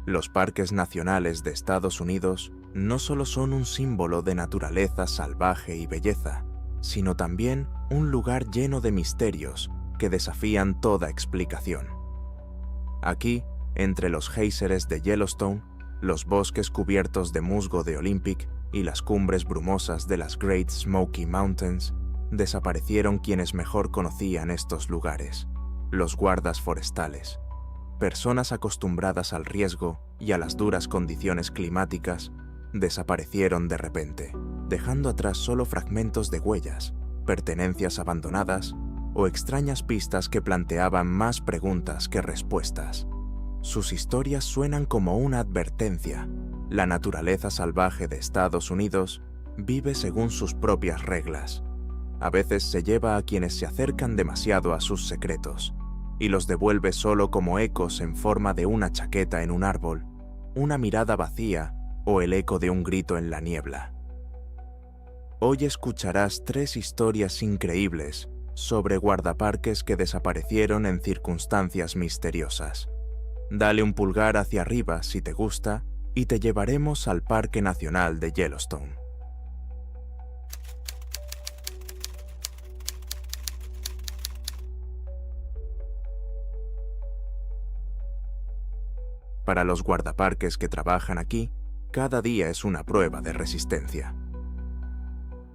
Los parques nacionales de Estados Unidos no solo son un símbolo de naturaleza salvaje y belleza, sino también un lugar lleno de misterios que desafían toda explicación. Aquí, entre los géiseres de Yellowstone, los bosques cubiertos de musgo de Olympic y las cumbres brumosas de las Great Smoky Mountains, desaparecieron quienes mejor conocían estos lugares, los guardas forestales. Personas acostumbradas al riesgo y a las duras condiciones climáticas, desaparecieron de repente, dejando atrás solo fragmentos de huellas, pertenencias abandonadas o extrañas pistas que planteaban más preguntas que respuestas. Sus historias suenan como una advertencia. La naturaleza salvaje de Estados Unidos vive según sus propias reglas. A veces se lleva a quienes se acercan demasiado a sus secretos y los devuelve solo como ecos en forma de una chaqueta en un árbol, una mirada vacía o el eco de un grito en la niebla. Hoy escucharás 3 historias increíbles sobre guardaparques que desaparecieron en circunstancias misteriosas. Dale un pulgar hacia arriba si te gusta y te llevaremos al Parque Nacional de Yellowstone. Para los guardaparques que trabajan aquí, cada día es una prueba de resistencia.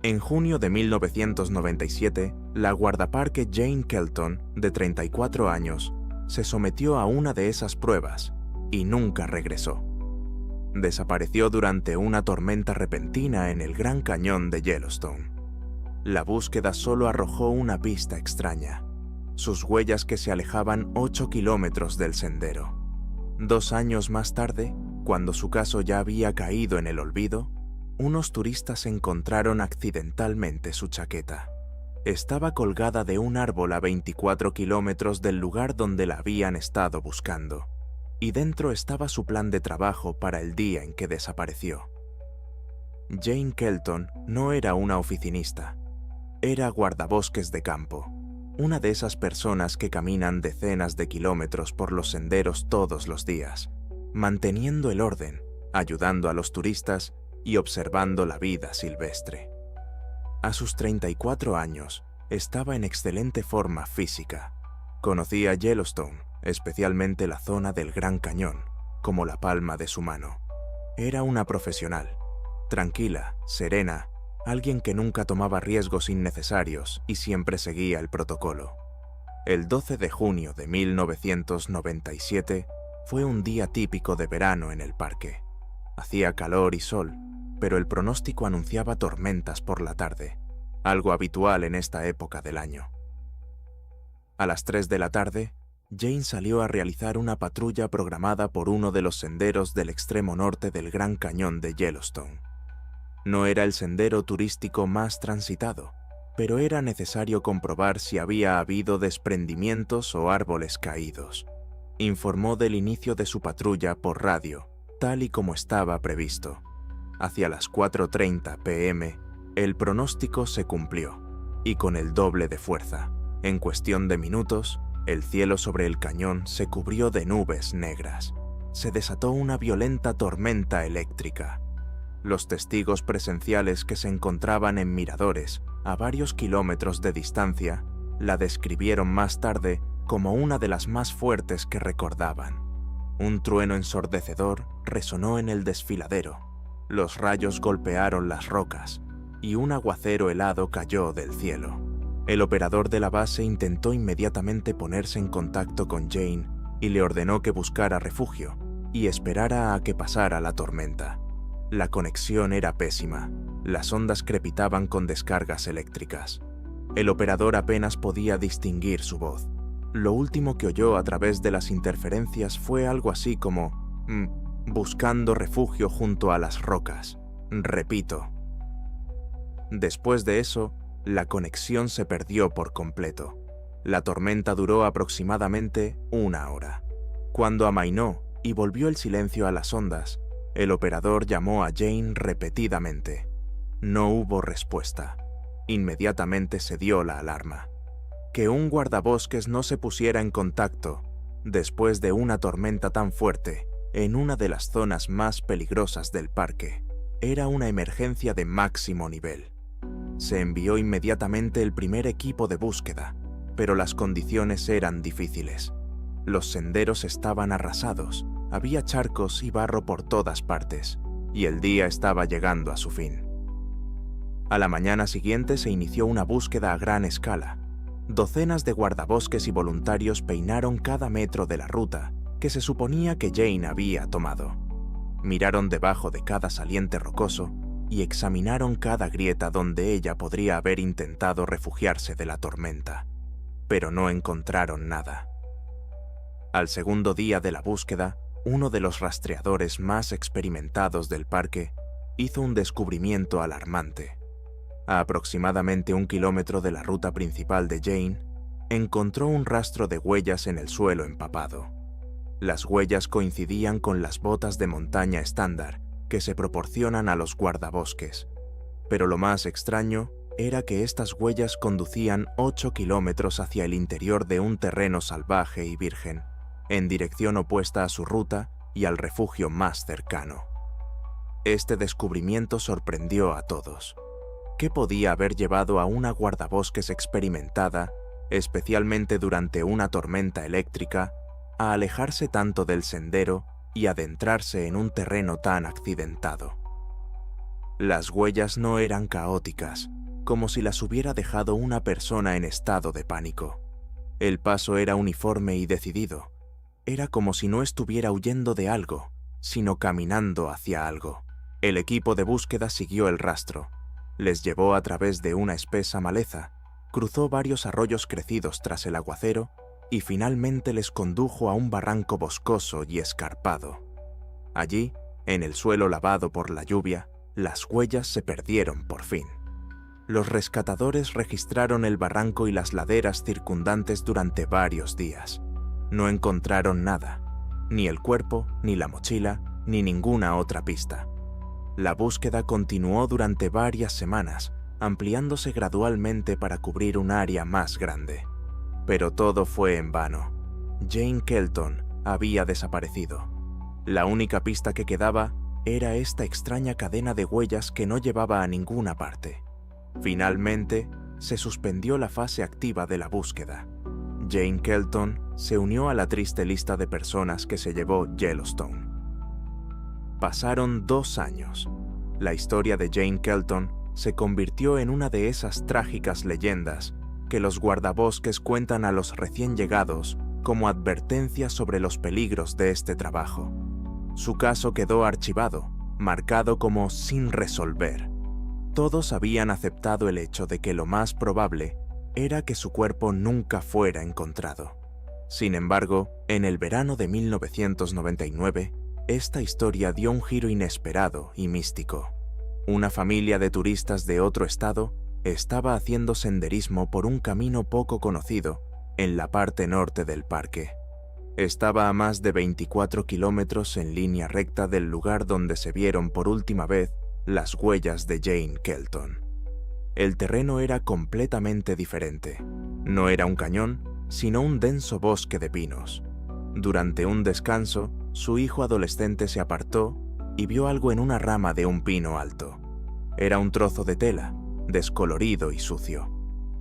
En junio de 1997, la guardaparque Jane Kelton, de 34 años, se sometió a una de esas pruebas y nunca regresó. Desapareció durante una tormenta repentina en el Gran Cañón de Yellowstone. La búsqueda solo arrojó una pista extraña, sus huellas que se alejaban 8 kilómetros del sendero. 2 años más tarde, cuando su caso ya había caído en el olvido, unos turistas encontraron accidentalmente su chaqueta. Estaba colgada de un árbol a 24 kilómetros del lugar donde la habían estado buscando, y dentro estaba su plan de trabajo para el día en que desapareció. Jane Kelton no era una oficinista, era guardabosques de campo, una de esas personas que caminan decenas de kilómetros por los senderos todos los días, manteniendo el orden, ayudando a los turistas y observando la vida silvestre. A sus 34 años, estaba en excelente forma física. Conocía Yellowstone, especialmente la zona del Gran Cañón, como la palma de su mano. Era una profesional, tranquila, serena, alguien que nunca tomaba riesgos innecesarios y siempre seguía el protocolo. El 12 de junio de 1997 fue un día típico de verano en el parque. Hacía calor y sol, pero el pronóstico anunciaba tormentas por la tarde, algo habitual en esta época del año. A las 3 de la tarde, Jane salió a realizar una patrulla programada por uno de los senderos del extremo norte del Gran Cañón de Yellowstone. No era el sendero turístico más transitado, pero era necesario comprobar si había habido desprendimientos o árboles caídos. Informó del inicio de su patrulla por radio, tal y como estaba previsto. Hacia las 4:30 p.m., el pronóstico se cumplió, y con el doble de fuerza. En cuestión de minutos, el cielo sobre el cañón se cubrió de nubes negras. Se desató una violenta tormenta eléctrica. Los testigos presenciales que se encontraban en miradores a varios kilómetros de distancia la describieron más tarde como una de las más fuertes que recordaban. Un trueno ensordecedor resonó en el desfiladero. Los rayos golpearon las rocas y un aguacero helado cayó del cielo. El operador de la base intentó inmediatamente ponerse en contacto con Jane y le ordenó que buscara refugio y esperara a que pasara la tormenta. La conexión era pésima. Las ondas crepitaban con descargas eléctricas. El operador apenas podía distinguir su voz. Lo último que oyó a través de las interferencias fue algo así como buscando refugio junto a las rocas. Repito. Después de eso, la conexión se perdió por completo. La tormenta duró aproximadamente 1 hora. Cuando amainó y volvió el silencio a las ondas, el operador llamó a Jane repetidamente. No hubo respuesta. Inmediatamente se dio la alarma. Que un guardabosques no se pusiera en contacto después de una tormenta tan fuerte en una de las zonas más peligrosas del parque. Era una emergencia de máximo nivel. Se envió inmediatamente el primer equipo de búsqueda, pero las condiciones eran difíciles. Los senderos estaban arrasados, había charcos y barro por todas partes, y el día estaba llegando a su fin. A la mañana siguiente se inició una búsqueda a gran escala. Docenas de guardabosques y voluntarios peinaron cada metro de la ruta que se suponía que Jane había tomado. Miraron debajo de cada saliente rocoso y examinaron cada grieta donde ella podría haber intentado refugiarse de la tormenta, pero no encontraron nada. Al segundo día de la búsqueda, uno de los rastreadores más experimentados del parque hizo un descubrimiento alarmante. A aproximadamente 1 kilómetro de la ruta principal de Jane, encontró un rastro de huellas en el suelo empapado. Las huellas coincidían con las botas de montaña estándar que se proporcionan a los guardabosques, pero lo más extraño era que estas huellas conducían 8 kilómetros hacia el interior de un terreno salvaje y virgen, en dirección opuesta a su ruta y al refugio más cercano. Este descubrimiento sorprendió a todos. ¿Qué podía haber llevado a una guardabosques experimentada, especialmente durante una tormenta eléctrica, a alejarse tanto del sendero y adentrarse en un terreno tan accidentado? Las huellas no eran caóticas, como si las hubiera dejado una persona en estado de pánico. El paso era uniforme y decidido. Era como si no estuviera huyendo de algo, sino caminando hacia algo. El equipo de búsqueda siguió el rastro. Les llevó a través de una espesa maleza, cruzó varios arroyos crecidos tras el aguacero y finalmente les condujo a un barranco boscoso y escarpado. Allí, en el suelo lavado por la lluvia, las huellas se perdieron por fin. Los rescatadores registraron el barranco y las laderas circundantes durante varios días. No encontraron nada, ni el cuerpo, ni la mochila, ni ninguna otra pista. La búsqueda continuó durante varias semanas, ampliándose gradualmente para cubrir un área más grande. Pero todo fue en vano. Jane Kelton había desaparecido. La única pista que quedaba era esta extraña cadena de huellas que no llevaba a ninguna parte. Finalmente, se suspendió la fase activa de la búsqueda. Jane Kelton se unió a la triste lista de personas que se llevó Yellowstone. Pasaron 2 años. La historia de Jane Kelton se convirtió en una de esas trágicas leyendas que los guardabosques cuentan a los recién llegados como advertencia sobre los peligros de este trabajo. Su caso quedó archivado, marcado como sin resolver. Todos habían aceptado el hecho de que lo más probable era que su cuerpo nunca fuera encontrado. Sin embargo, en el verano de 1999, esta historia dio un giro inesperado y místico. Una familia de turistas de otro estado estaba haciendo senderismo por un camino poco conocido en la parte norte del parque. Estaba a más de 24 kilómetros en línea recta del lugar donde se vieron por última vez las huellas de Jane Kelton. El terreno era completamente diferente. No era un cañón, sino un denso bosque de pinos. Durante un descanso, su hijo adolescente se apartó y vio algo en una rama de un pino alto. Era un trozo de tela, descolorido y sucio.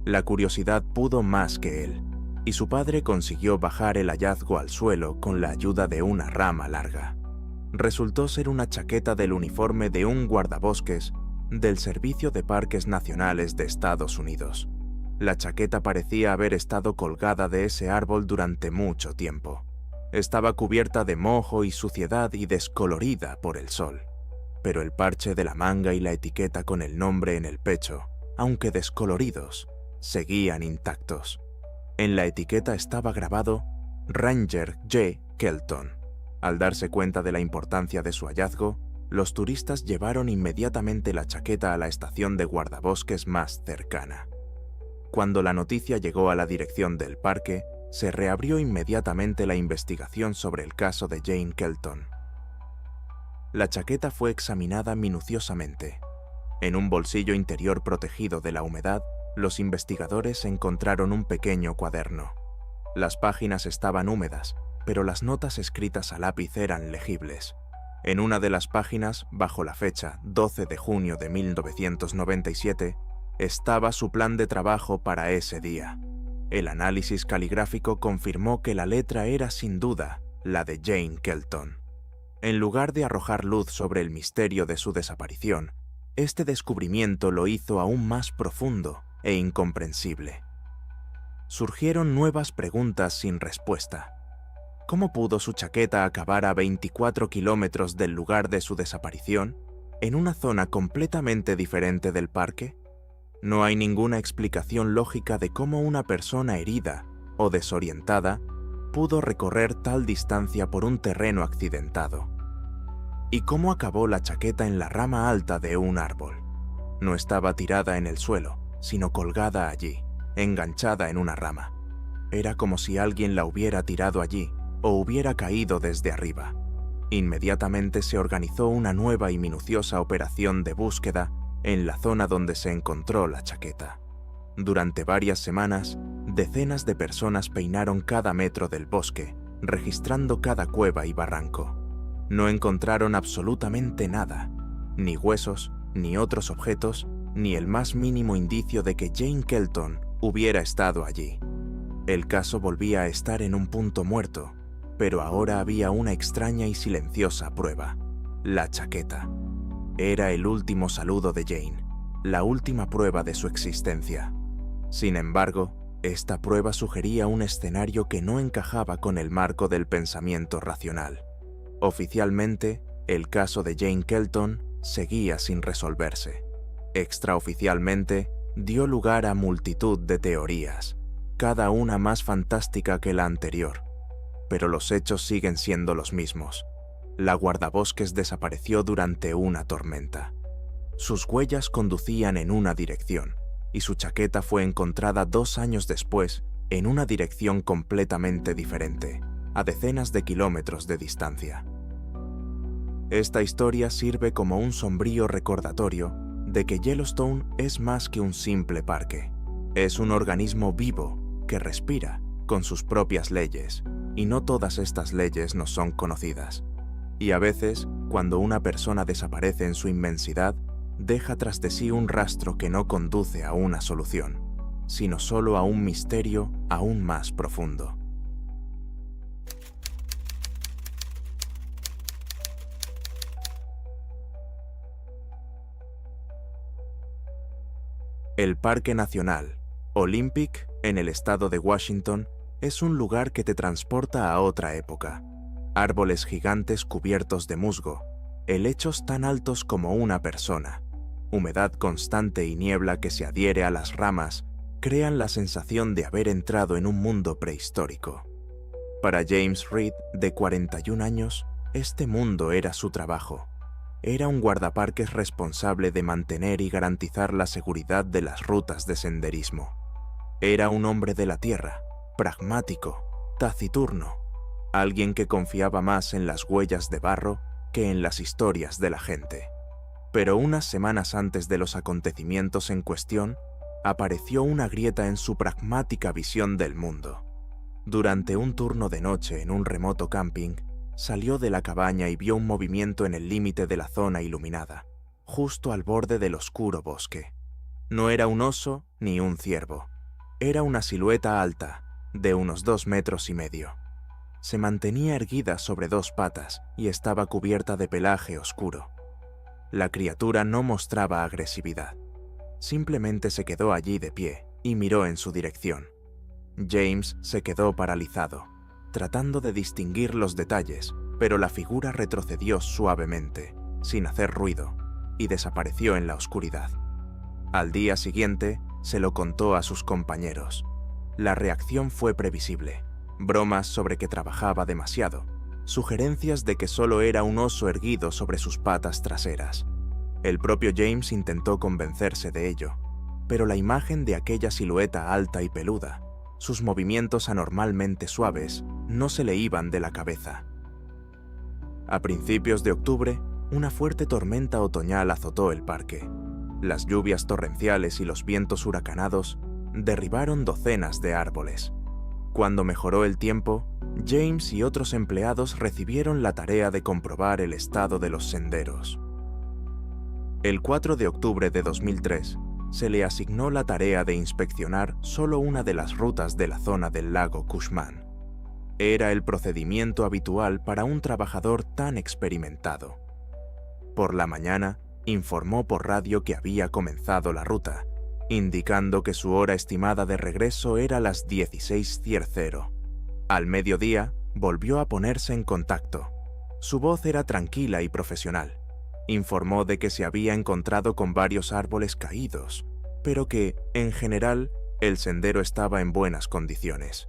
La curiosidad pudo más que él, y su padre consiguió bajar el hallazgo al suelo con la ayuda de una rama larga. Resultó ser una chaqueta del uniforme de un guardabosques del Servicio de Parques Nacionales de Estados Unidos. La chaqueta parecía haber estado colgada de ese árbol durante mucho tiempo. Estaba cubierta de moho y suciedad y descolorida por el sol. Pero el parche de la manga y la etiqueta con el nombre en el pecho, aunque descoloridos, seguían intactos. En la etiqueta estaba grabado Ranger J. Kelton. Al darse cuenta de la importancia de su hallazgo, los turistas llevaron inmediatamente la chaqueta a la estación de guardabosques más cercana. Cuando la noticia llegó a la dirección del parque, se reabrió inmediatamente la investigación sobre el caso de Jane Kelton. La chaqueta fue examinada minuciosamente. En un bolsillo interior protegido de la humedad, los investigadores encontraron un pequeño cuaderno. Las páginas estaban húmedas, pero las notas escritas a lápiz eran legibles. En una de las páginas, bajo la fecha 12 de junio de 1997, estaba su plan de trabajo para ese día. El análisis caligráfico confirmó que la letra era sin duda la de Jane Kelton. En lugar de arrojar luz sobre el misterio de su desaparición, este descubrimiento lo hizo aún más profundo e incomprensible. Surgieron nuevas preguntas sin respuesta. ¿Cómo pudo su chaqueta acabar a 24 kilómetros del lugar de su desaparición, en una zona completamente diferente del parque? No hay ninguna explicación lógica de cómo una persona herida o desorientada pudo recorrer tal distancia por un terreno accidentado. ¿Y cómo acabó la chaqueta en la rama alta de un árbol? No estaba tirada en el suelo, sino colgada allí, enganchada en una rama. Era como si alguien la hubiera tirado allí o hubiera caído desde arriba. Inmediatamente se organizó una nueva y minuciosa operación de búsqueda en la zona donde se encontró la chaqueta. Durante varias semanas, decenas de personas peinaron cada metro del bosque, registrando cada cueva y barranco. No encontraron absolutamente nada, ni huesos, ni otros objetos, ni el más mínimo indicio de que Jane Kelton hubiera estado allí. El caso volvía a estar en un punto muerto, pero ahora había una extraña y silenciosa prueba: la chaqueta. Era el último saludo de Jane, la última prueba de su existencia. Sin embargo, esta prueba sugería un escenario que no encajaba con el marco del pensamiento racional. Oficialmente, el caso de Jane Kelton seguía sin resolverse. Extraoficialmente, dio lugar a multitud de teorías, cada una más fantástica que la anterior. Pero los hechos siguen siendo los mismos. La guardabosques desapareció durante una tormenta. Sus huellas conducían en una dirección, y su chaqueta fue encontrada 2 años después en una dirección completamente diferente, a decenas de kilómetros de distancia. Esta historia sirve como un sombrío recordatorio de que Yellowstone es más que un simple parque. Es un organismo vivo que respira con sus propias leyes, y no todas estas leyes nos son conocidas. Y a veces, cuando una persona desaparece en su inmensidad, deja tras de sí un rastro que no conduce a una solución, sino solo a un misterio aún más profundo. El Parque Nacional Olympic, en el estado de Washington, es un lugar que te transporta a otra época. Árboles gigantes cubiertos de musgo, helechos tan altos como una persona, humedad constante y niebla que se adhiere a las ramas crean la sensación de haber entrado en un mundo prehistórico. Para James Reed, de 41 años, este mundo era su trabajo. Era un guardaparques responsable de mantener y garantizar la seguridad de las rutas de senderismo. Era un hombre de la tierra, pragmático, taciturno, alguien que confiaba más en las huellas de barro que en las historias de la gente. Pero unas semanas antes de los acontecimientos en cuestión, apareció una grieta en su pragmática visión del mundo. Durante un turno de noche en un remoto camping, salió de la cabaña y vio un movimiento en el límite de la zona iluminada, justo al borde del oscuro bosque. No era un oso ni un ciervo. Era una silueta alta, de unos 2,5 metros. Se mantenía erguida sobre 2 patas y estaba cubierta de pelaje oscuro. La criatura no mostraba agresividad. Simplemente se quedó allí de pie y miró en su dirección. James se quedó paralizado, tratando de distinguir los detalles, pero la figura retrocedió suavemente, sin hacer ruido, y desapareció en la oscuridad. Al día siguiente, se lo contó a sus compañeros. La reacción fue previsible: bromas sobre que trabajaba demasiado, sugerencias de que solo era un oso erguido sobre sus patas traseras. El propio James intentó convencerse de ello, pero la imagen de aquella silueta alta y peluda, sus movimientos anormalmente suaves, no se le iban de la cabeza. A principios de octubre, una fuerte tormenta otoñal azotó el parque. Las lluvias torrenciales y los vientos huracanados derribaron docenas de árboles. Cuando mejoró el tiempo, James y otros empleados recibieron la tarea de comprobar el estado de los senderos. El 4 de octubre de 2003, se le asignó la tarea de inspeccionar solo una de las rutas de la zona del lago Cushman. Era el procedimiento habitual para un trabajador tan experimentado. Por la mañana, informó por radio que había comenzado la ruta, indicando que su hora estimada de regreso era las 16:00. Al mediodía, volvió a ponerse en contacto. Su voz era tranquila y profesional. Informó de que se había encontrado con varios árboles caídos, pero que, en general, el sendero estaba en buenas condiciones.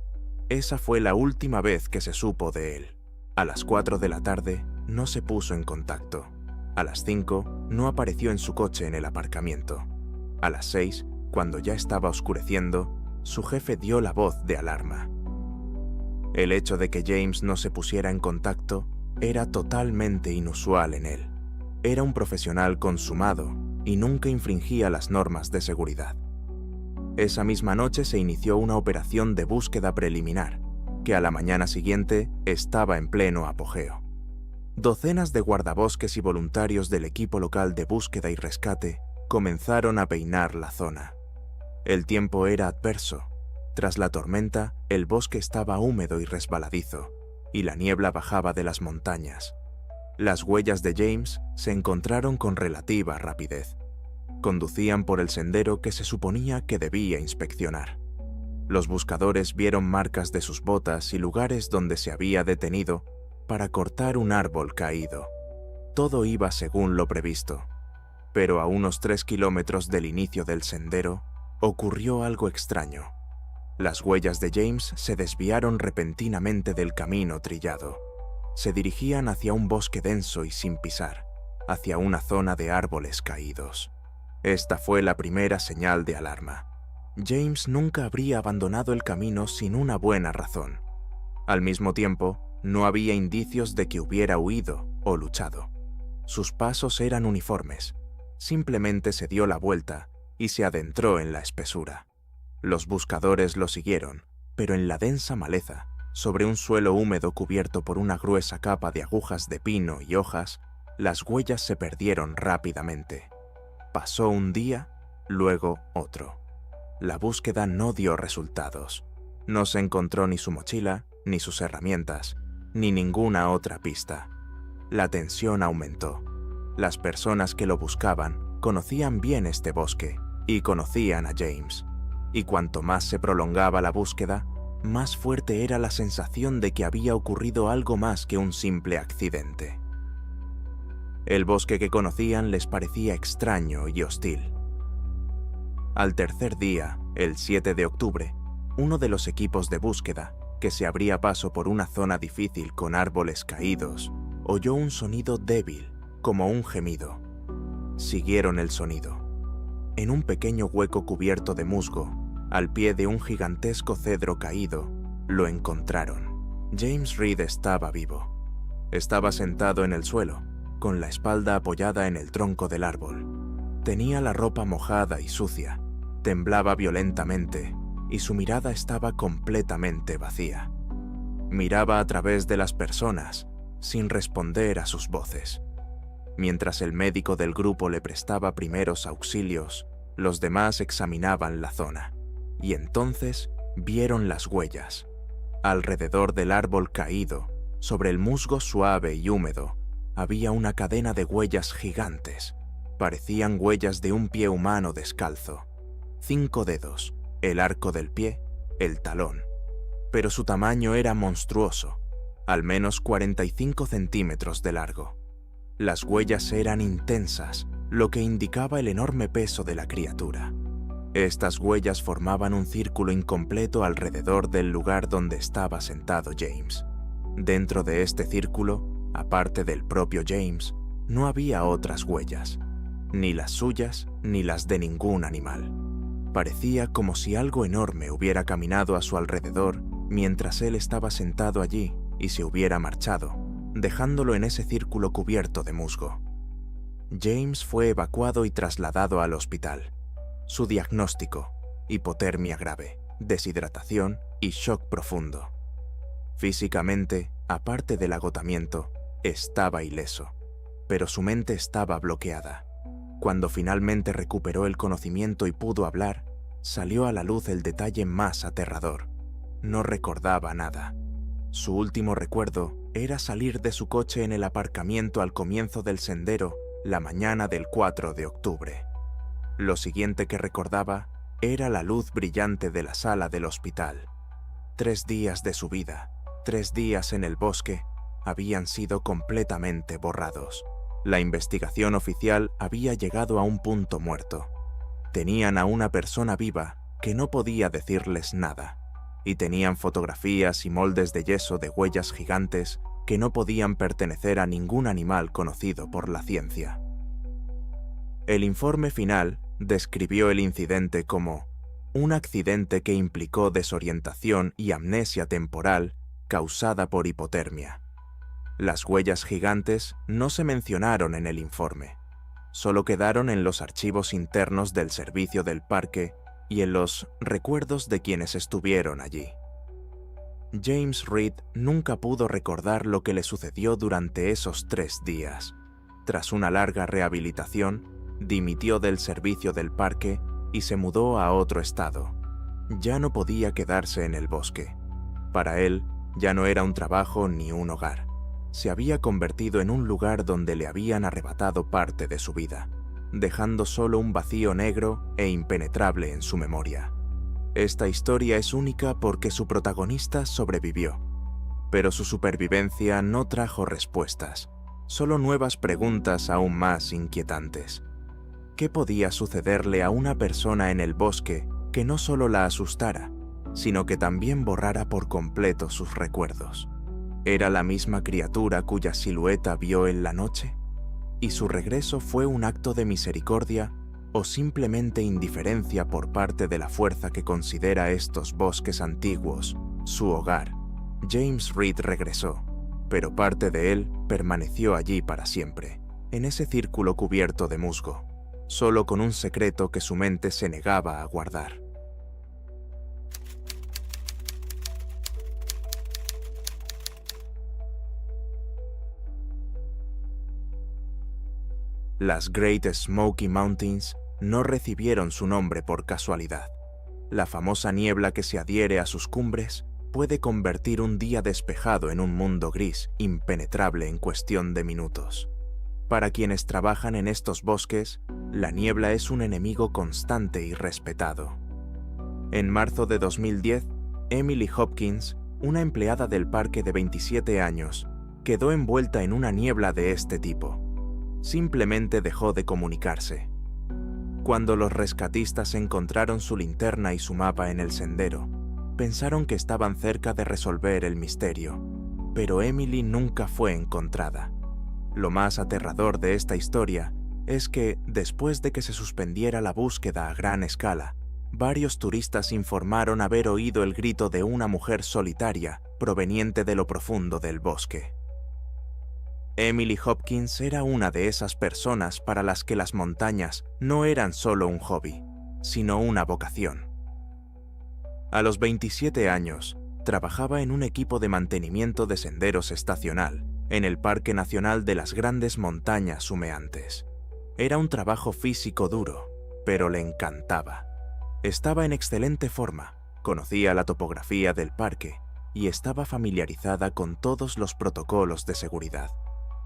Esa fue la última vez que se supo de él. A las 4 de la tarde, no se puso en contacto. A las 5, no apareció en su coche en el aparcamiento. A las 6, cuando ya estaba oscureciendo, su jefe dio la voz de alarma. El hecho de que James no se pusiera en contacto era totalmente inusual en él. Era un profesional consumado y nunca infringía las normas de seguridad. Esa misma noche se inició una operación de búsqueda preliminar, que a la mañana siguiente estaba en pleno apogeo. Docenas de guardabosques y voluntarios del equipo local de búsqueda y rescate comenzaron a peinar la zona. El tiempo era adverso. Tras la tormenta, el bosque estaba húmedo y resbaladizo, y la niebla bajaba de las montañas. Las huellas de James se encontraron con relativa rapidez. Conducían por el sendero que se suponía que debía inspeccionar. Los buscadores vieron marcas de sus botas y lugares donde se había detenido para cortar un árbol caído. Todo iba según lo previsto, pero a unos 3 kilómetros del inicio del sendero ocurrió algo extraño. Las huellas de James se desviaron repentinamente del camino trillado. Se dirigían hacia un bosque denso y sin pisar, hacia una zona de árboles caídos. Esta fue la primera señal de alarma. James nunca habría abandonado el camino sin una buena razón. Al mismo tiempo, no había indicios de que hubiera huido o luchado. Sus pasos eran uniformes. Simplemente se dio la vuelta y se adentró en la espesura. Los buscadores lo siguieron, pero en la densa maleza, sobre un suelo húmedo cubierto por una gruesa capa de agujas de pino y hojas, las huellas se perdieron rápidamente. Pasó un día, luego otro. La búsqueda no dio resultados. No se encontró ni su mochila, ni sus herramientas, ni ninguna otra pista. La tensión aumentó. Las personas que lo buscaban conocían bien este bosque y conocían a James. Y cuanto más se prolongaba la búsqueda, más fuerte era la sensación de que había ocurrido algo más que un simple accidente. El bosque que conocían les parecía extraño y hostil. Al tercer día, el 7 de octubre, uno de los equipos de búsqueda, que se abría paso por una zona difícil con árboles caídos, oyó un sonido débil, como un gemido. Siguieron el sonido. En un pequeño hueco cubierto de musgo, al pie de un gigantesco cedro caído, lo encontraron. James Reed estaba vivo. Estaba sentado en el suelo, con la espalda apoyada en el tronco del árbol. Tenía la ropa mojada y sucia, temblaba violentamente, y su mirada estaba completamente vacía. Miraba a través de las personas, sin responder a sus voces. Mientras el médico del grupo le prestaba primeros auxilios, los demás examinaban la zona, y entonces vieron las huellas. Alrededor del árbol caído, sobre el musgo suave y húmedo, había una cadena de huellas gigantes. Parecían huellas de un pie humano descalzo. 5 dedos, el arco del pie, el talón. Pero su tamaño era monstruoso, al menos 45 centímetros de largo. Las huellas eran intensas, lo que indicaba el enorme peso de la criatura. Estas huellas formaban un círculo incompleto alrededor del lugar donde estaba sentado James. Dentro de este círculo, aparte del propio James, no había otras huellas, ni las suyas ni las de ningún animal. Parecía como si algo enorme hubiera caminado a su alrededor mientras él estaba sentado allí y se hubiera marchado, dejándolo en ese círculo cubierto de musgo. James fue evacuado y trasladado al hospital. Su diagnóstico: hipotermia grave, deshidratación y shock profundo. Físicamente, aparte del agotamiento, estaba ileso, pero su mente estaba bloqueada. Cuando finalmente recuperó el conocimiento y pudo hablar, salió a la luz el detalle más aterrador. No recordaba nada. Su último recuerdo era salir de su coche en el aparcamiento al comienzo del sendero la mañana del 4 de octubre. Lo siguiente que recordaba era la luz brillante de la sala del hospital. 3 días de su vida, 3 días en el bosque, habían sido completamente borrados. La investigación oficial había llegado a un punto muerto. Tenían a una persona viva que no podía decirles nada, y tenían fotografías y moldes de yeso de huellas gigantes que no podían pertenecer a ningún animal conocido por la ciencia. El informe final describió el incidente como un accidente que implicó desorientación y amnesia temporal causada por hipotermia. Las huellas gigantes no se mencionaron en el informe, solo quedaron en los archivos internos del servicio del parque y en los recuerdos de quienes estuvieron allí. James Reed nunca pudo recordar lo que le sucedió durante esos 3 días. Tras una larga rehabilitación, dimitió del servicio del parque y se mudó a otro estado. Ya no podía quedarse en el bosque. Para él, ya no era un trabajo ni un hogar. Se había convertido en un lugar donde le habían arrebatado parte de su vida, dejando solo un vacío negro e impenetrable en su memoria. Esta historia es única porque su protagonista sobrevivió, pero su supervivencia no trajo respuestas, solo nuevas preguntas aún más inquietantes. ¿Qué podía sucederle a una persona en el bosque que no solo la asustara, sino que también borrara por completo sus recuerdos? ¿Era la misma criatura cuya silueta vio en la noche? ¿Y su regreso fue un acto de misericordia o simplemente indiferencia por parte de la fuerza que considera estos bosques antiguos su hogar? James Reed regresó, pero parte de él permaneció allí para siempre, en ese círculo cubierto de musgo, solo con un secreto que su mente se negaba a guardar. Las Great Smoky Mountains no recibieron su nombre por casualidad. La famosa niebla que se adhiere a sus cumbres puede convertir un día despejado en un mundo gris impenetrable en cuestión de minutos. Para quienes trabajan en estos bosques, la niebla es un enemigo constante y respetado. En marzo de 2010, Emily Hopkins, una empleada del parque de 27 años, quedó envuelta en una niebla de este tipo. Simplemente dejó de comunicarse. Cuando los rescatistas encontraron su linterna y su mapa en el sendero, pensaron que estaban cerca de resolver el misterio, pero Emily nunca fue encontrada. Lo más aterrador de esta historia es que, después de que se suspendiera la búsqueda a gran escala, varios turistas informaron haber oído el grito de una mujer solitaria proveniente de lo profundo del bosque. Emily Hopkins era una de esas personas para las que las montañas no eran solo un hobby, sino una vocación. A los 27 años, trabajaba en un equipo de mantenimiento de senderos estacional en el Parque Nacional de las Grandes Montañas Humeantes. Era un trabajo físico duro, pero le encantaba. Estaba en excelente forma, conocía la topografía del parque y estaba familiarizada con todos los protocolos de seguridad.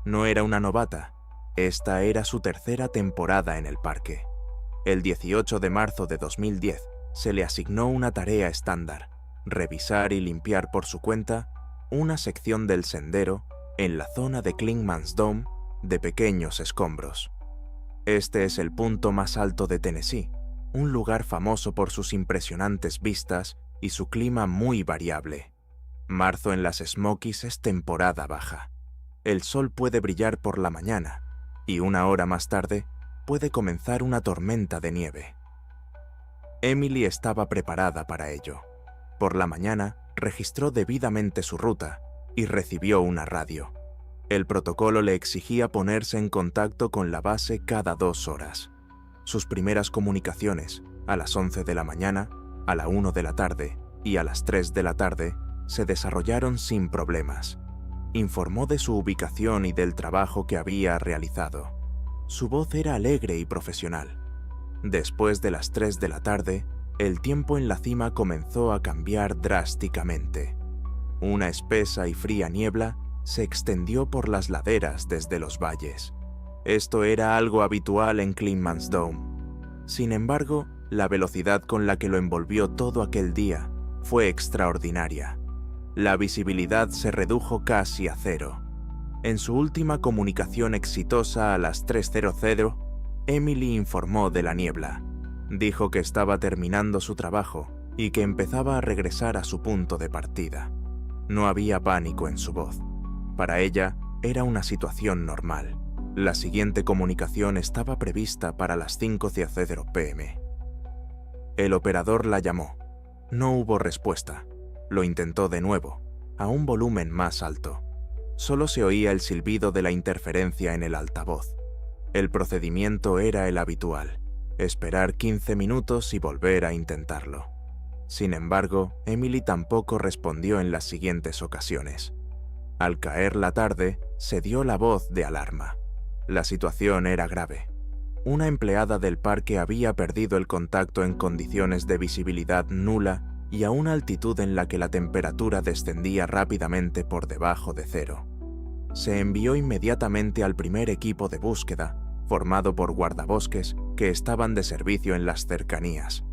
No era una novata, esta era su tercera temporada en el parque. El 18 de marzo de 2010 se le asignó una tarea estándar: revisar y limpiar por su cuenta una sección del sendero en la zona de Clingman's Dome de pequeños escombros. Este es el punto más alto de Tennessee, un lugar famoso por sus impresionantes vistas y su clima muy variable. Marzo en las Smokies es temporada baja. El sol puede brillar por la mañana y 1 hora más tarde puede comenzar una tormenta de nieve. Emily estaba preparada para ello. Por la mañana registró debidamente su ruta y recibió una radio. El protocolo le exigía ponerse en contacto con la base cada 2 horas. Sus primeras comunicaciones, a las 11 de la mañana, a la 1 de la tarde y a las 3 de la tarde, se desarrollaron sin problemas. Informó de su ubicación y del trabajo que había realizado. Su voz era alegre y profesional. Después de las 3 de la tarde, el tiempo en la cima comenzó a cambiar drásticamente. Una espesa y fría niebla se extendió por las laderas desde los valles. Esto era algo habitual en Clintmans Dome. Sin embargo, la velocidad con la que lo envolvió todo aquel día fue extraordinaria. La visibilidad se redujo casi a cero. En su última comunicación exitosa a las 3:00, Emily informó de la niebla. Dijo que estaba terminando su trabajo y que empezaba a regresar a su punto de partida. No había pánico en su voz. Para ella, era una situación normal. La siguiente comunicación estaba prevista para las 5:00 p.m. El operador la llamó. No hubo respuesta. Lo intentó de nuevo, a un volumen más alto. Solo se oía el silbido de la interferencia en el altavoz. El procedimiento era el habitual: esperar 15 minutos y volver a intentarlo. Sin embargo, Emily tampoco respondió en las siguientes ocasiones. Al caer la tarde, se dio la voz de alarma. La situación era grave. Una empleada del parque había perdido el contacto en condiciones de visibilidad nula y a una altitud en la que la temperatura descendía rápidamente por debajo de cero. Se envió inmediatamente al primer equipo de búsqueda, formado por guardabosques que estaban de servicio en las cercanías.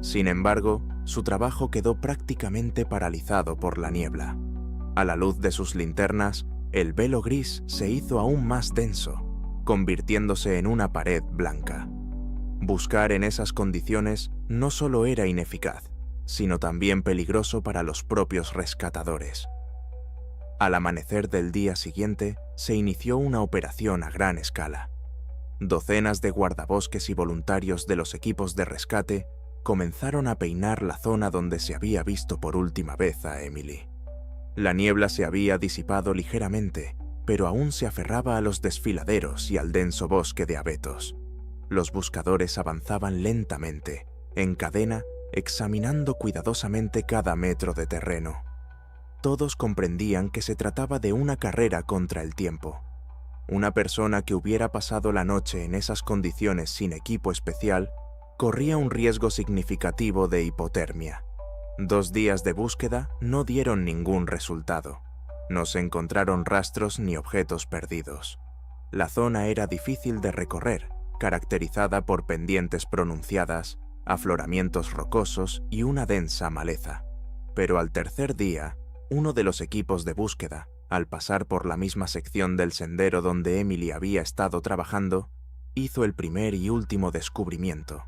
Sin embargo, su trabajo quedó prácticamente paralizado por la niebla. A la luz de sus linternas, el velo gris se hizo aún más denso, convirtiéndose en una pared blanca. Buscar en esas condiciones no solo era ineficaz, sino también peligroso para los propios rescatadores. Al amanecer del día siguiente, se inició una operación a gran escala. Docenas de guardabosques y voluntarios de los equipos de rescate comenzaron a peinar la zona donde se había visto por última vez a Emily. La niebla se había disipado ligeramente, pero aún se aferraba a los desfiladeros y al denso bosque de abetos. Los buscadores avanzaban lentamente, en cadena, examinando cuidadosamente cada metro de terreno. Todos comprendían que se trataba de una carrera contra el tiempo. Una persona que hubiera pasado la noche en esas condiciones sin equipo especial corría un riesgo significativo de hipotermia. 2 días de búsqueda no dieron ningún resultado. No se encontraron rastros ni objetos perdidos. La zona era difícil de recorrer, caracterizada por pendientes pronunciadas, afloramientos rocosos y una densa maleza. Pero al tercer día, uno de los equipos de búsqueda, al pasar por la misma sección del sendero donde Emily había estado trabajando, hizo el primer y último descubrimiento.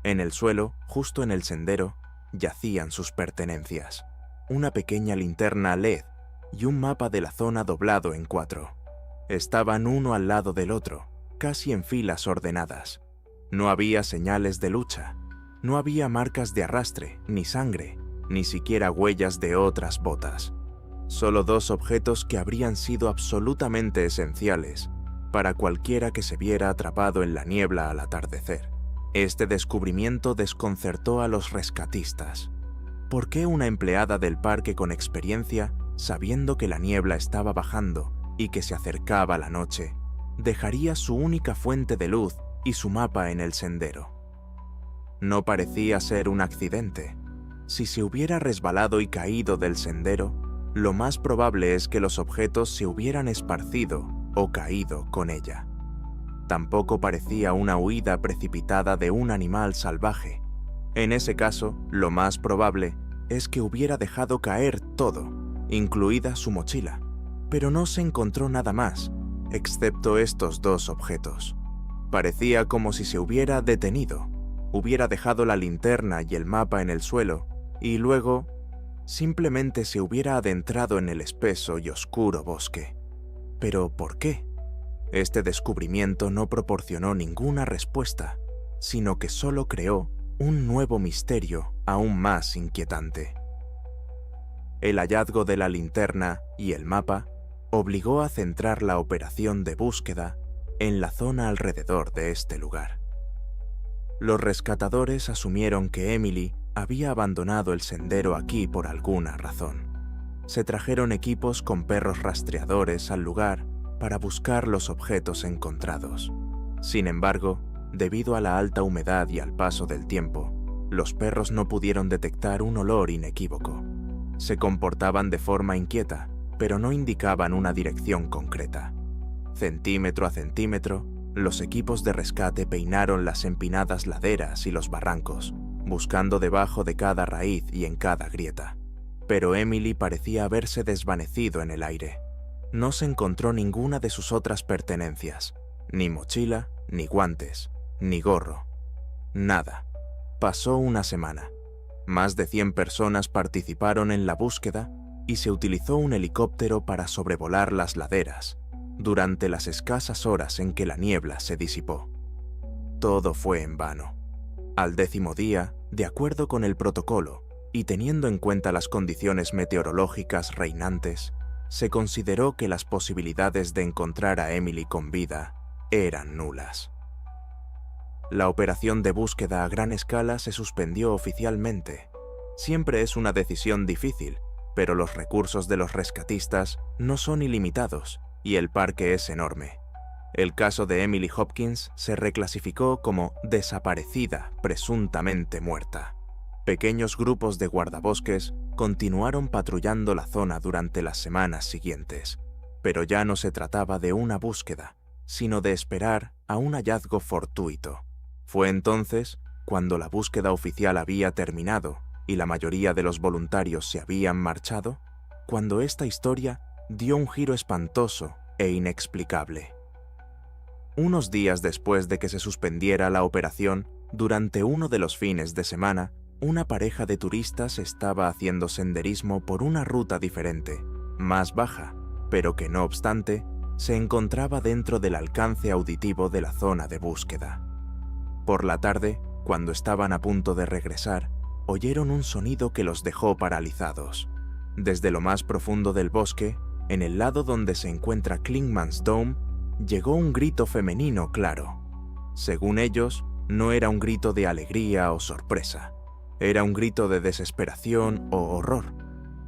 En el suelo, justo en el sendero, yacían sus pertenencias: una pequeña linterna LED y un mapa de la zona doblado en 4. Estaban uno al lado del otro, casi en filas ordenadas. No había señales de lucha, no había marcas de arrastre, ni sangre, ni siquiera huellas de otras botas. Solo 2 objetos que habrían sido absolutamente esenciales para cualquiera que se viera atrapado en la niebla al atardecer. Este descubrimiento desconcertó a los rescatistas. ¿Por qué una empleada del parque con experiencia, sabiendo que la niebla estaba bajando y que se acercaba la noche, dejaría su única fuente de luz y su mapa en el sendero? No parecía ser un accidente. Si se hubiera resbalado y caído del sendero, lo más probable es que los objetos se hubieran esparcido o caído con ella. Tampoco parecía una huida precipitada de un animal salvaje. En ese caso, lo más probable es que hubiera dejado caer todo, incluida su mochila. Pero no se encontró nada más, excepto estos 2 objetos. Parecía como si se hubiera detenido, hubiera dejado la linterna y el mapa en el suelo, y luego simplemente se hubiera adentrado en el espeso y oscuro bosque. ¿Pero por qué? Este descubrimiento no proporcionó ninguna respuesta, sino que solo creó un nuevo misterio aún más inquietante. El hallazgo de la linterna y el mapa obligó a centrar la operación de búsqueda en la zona alrededor de este lugar. Los rescatadores asumieron que Emily había abandonado el sendero aquí por alguna razón. Se trajeron equipos con perros rastreadores al lugar para buscar los objetos encontrados. Sin embargo, debido a la alta humedad y al paso del tiempo, los perros no pudieron detectar un olor inequívoco. Se comportaban de forma inquieta, pero no indicaban una dirección concreta. Centímetro a centímetro, los equipos de rescate peinaron las empinadas laderas y los barrancos, buscando debajo de cada raíz y en cada grieta. Pero Emily parecía haberse desvanecido en el aire. No se encontró ninguna de sus otras pertenencias, ni mochila, ni guantes, ni gorro. Nada. Pasó una semana. Más de 100 personas participaron en la búsqueda y se utilizó un helicóptero para sobrevolar las laderas durante las escasas horas en que la niebla se disipó. Todo fue en vano. Al 10º día, de acuerdo con el protocolo y teniendo en cuenta las condiciones meteorológicas reinantes, se consideró que las posibilidades de encontrar a Emily con vida eran nulas. La operación de búsqueda a gran escala se suspendió oficialmente. Siempre es una decisión difícil, pero los recursos de los rescatistas no son ilimitados y el parque es enorme. El caso de Emily Hopkins se reclasificó como desaparecida, presuntamente muerta. Pequeños grupos de guardabosques continuaron patrullando la zona durante las semanas siguientes, pero ya no se trataba de una búsqueda, sino de esperar a un hallazgo fortuito. Fue entonces, cuando la búsqueda oficial había terminado y la mayoría de los voluntarios se habían marchado, cuando esta historia dio un giro espantoso e inexplicable. Unos días después de que se suspendiera la operación, durante uno de los fines de semana, una pareja de turistas estaba haciendo senderismo por una ruta diferente, más baja, pero que no obstante, se encontraba dentro del alcance auditivo de la zona de búsqueda. Por la tarde, cuando estaban a punto de regresar, oyeron un sonido que los dejó paralizados. Desde lo más profundo del bosque, en el lado donde se encuentra Clingmans Dome, llegó un grito femenino claro. Según ellos, no era un grito de alegría o sorpresa. Era un grito de desesperación o horror.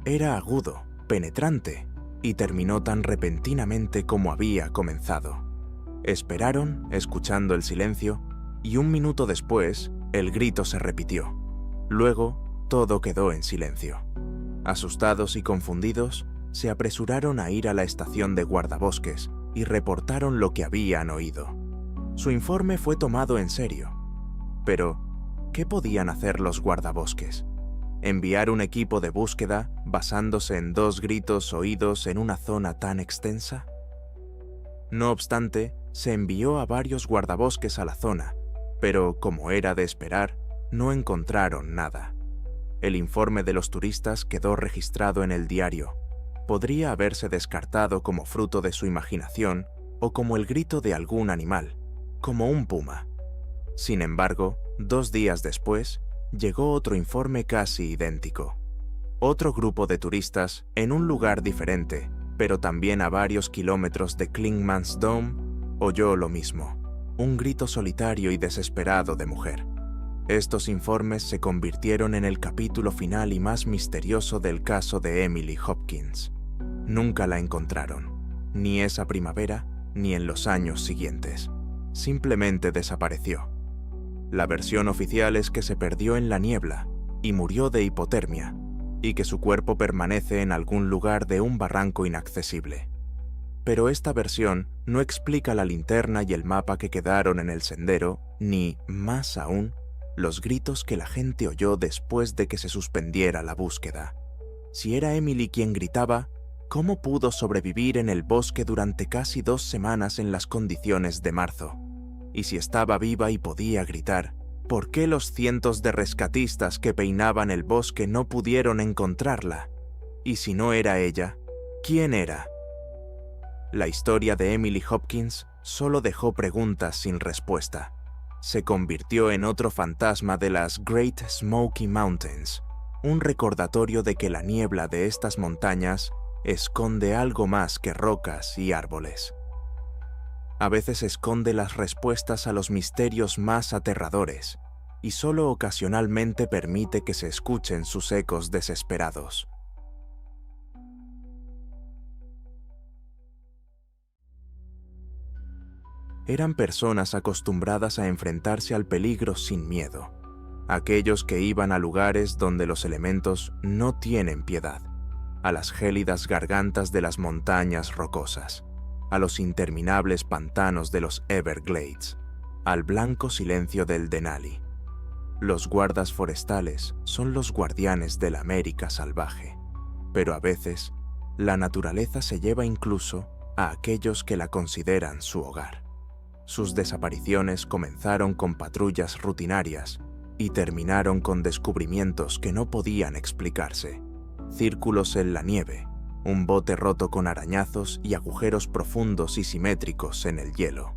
Era agudo, penetrante, y terminó tan repentinamente como había comenzado. Esperaron, escuchando el silencio, y un minuto después, el grito se repitió. Luego, todo quedó en silencio. Asustados y confundidos, se apresuraron a ir a la estación de guardabosques y reportaron lo que habían oído. Su informe fue tomado en serio. Pero, ¿qué podían hacer los guardabosques? ¿Enviar un equipo de búsqueda basándose en 2 gritos oídos en una zona tan extensa? No obstante, se envió a varios guardabosques a la zona, pero, como era de esperar, no encontraron nada. El informe de los turistas quedó registrado en el diario. Podría haberse descartado como fruto de su imaginación o como el grito de algún animal, como un puma. Sin embargo, 2 días después, llegó otro informe casi idéntico. Otro grupo de turistas, en un lugar diferente, pero también a varios kilómetros de Clingmans Dome, oyó lo mismo, un grito solitario y desesperado de mujer. Estos informes se convirtieron en el capítulo final y más misterioso del caso de Emily Hopkins. Nunca la encontraron, ni esa primavera, ni en los años siguientes. Simplemente desapareció. La versión oficial es que se perdió en la niebla y murió de hipotermia, y que su cuerpo permanece en algún lugar de un barranco inaccesible. Pero esta versión no explica la linterna y el mapa que quedaron en el sendero, ni, más aún, los gritos que la gente oyó después de que se suspendiera la búsqueda. Si era Emily quien gritaba, ¿cómo pudo sobrevivir en el bosque durante casi 2 semanas en las condiciones de marzo? Y si estaba viva y podía gritar, ¿por qué los cientos de rescatistas que peinaban el bosque no pudieron encontrarla? Y si no era ella, ¿quién era? La historia de Emily Hopkins solo dejó preguntas sin respuesta. Se convirtió en otro fantasma de las Great Smoky Mountains, un recordatorio de que la niebla de estas montañas esconde algo más que rocas y árboles. A veces esconde las respuestas a los misterios más aterradores y solo ocasionalmente permite que se escuchen sus ecos desesperados. eran personas acostumbradas a enfrentarse al peligro sin miedo, aquellos que iban a lugares donde los elementos no tienen piedad, a las gélidas gargantas de las montañas rocosas, a los interminables pantanos de los Everglades, al blanco silencio del Denali. Los guardas forestales son los guardianes de la América salvaje, pero a veces la naturaleza se lleva incluso a aquellos que la consideran su hogar. Sus desapariciones comenzaron con patrullas rutinarias y terminaron con descubrimientos que no podían explicarse. Círculos en la nieve, un bote roto con arañazos y agujeros profundos y simétricos en el hielo.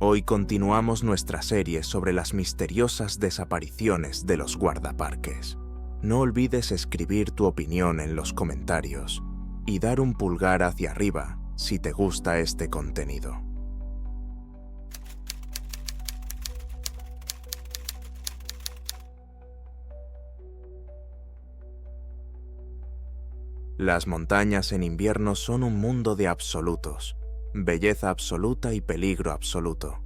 Hoy continuamos nuestra serie sobre las misteriosas desapariciones de los guardaparques. No olvides escribir tu opinión en los comentarios y dar un pulgar hacia arriba si te gusta este contenido. Las montañas en invierno son un mundo de absolutos, belleza absoluta y peligro absoluto.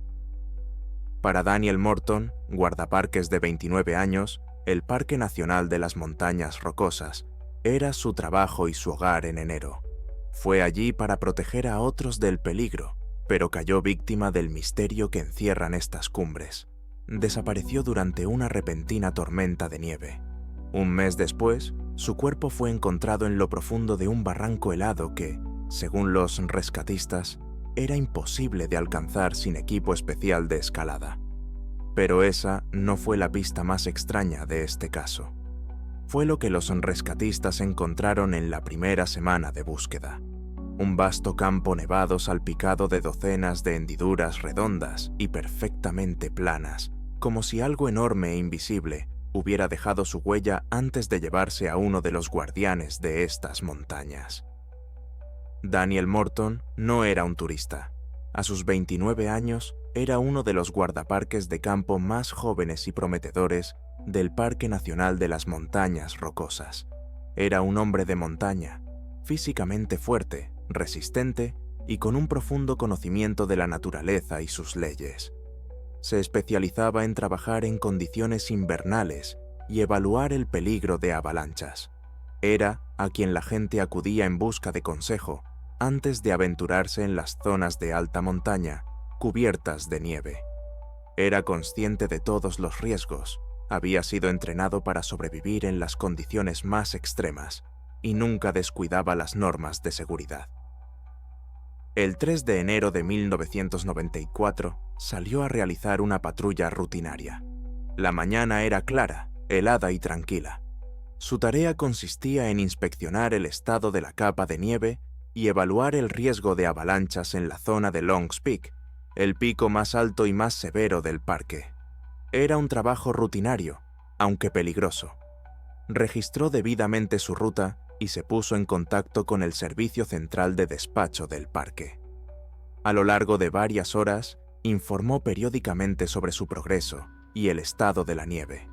Para Daniel Morton, guardaparques de 29 años, el Parque Nacional de las Montañas Rocosas era su trabajo y su hogar en enero. Fue allí para proteger a otros del peligro, pero cayó víctima del misterio que encierran estas cumbres. Desapareció durante una repentina tormenta de nieve. Un mes después, su cuerpo fue encontrado en lo profundo de un barranco helado que, según los rescatistas, era imposible de alcanzar sin equipo especial de escalada. Pero esa no fue la pista más extraña de este caso. Fue lo que los rescatistas encontraron en la primera semana de búsqueda. Un vasto campo nevado salpicado de docenas de hendiduras redondas y perfectamente planas, como si algo enorme e invisible hubiera dejado su huella antes de llevarse a uno de los guardianes de estas montañas. Daniel Morton no era un turista. A sus 29 años, era uno de los guardaparques de campo más jóvenes y prometedores del Parque Nacional de las Montañas Rocosas. Era un hombre de montaña, físicamente fuerte, resistente y con un profundo conocimiento de la naturaleza y sus leyes. Se especializaba en trabajar en condiciones invernales y evaluar el peligro de avalanchas. Era a quien la gente acudía en busca de consejo antes de aventurarse en las zonas de alta montaña cubiertas de nieve. Era consciente de todos los riesgos, había sido entrenado para sobrevivir en las condiciones más extremas y nunca descuidaba las normas de seguridad. El 3 de enero de 1994 salió a realizar una patrulla rutinaria. La mañana era clara, helada y tranquila. Su tarea consistía en inspeccionar el estado de la capa de nieve y evaluar el riesgo de avalanchas en la zona de Longs Peak, el pico más alto y más severo del parque. Era un trabajo rutinario, aunque peligroso. Registró debidamente su ruta y se puso en contacto con el servicio central de despacho del parque. A lo largo de varias horas, informó periódicamente sobre su progreso y el estado de la nieve.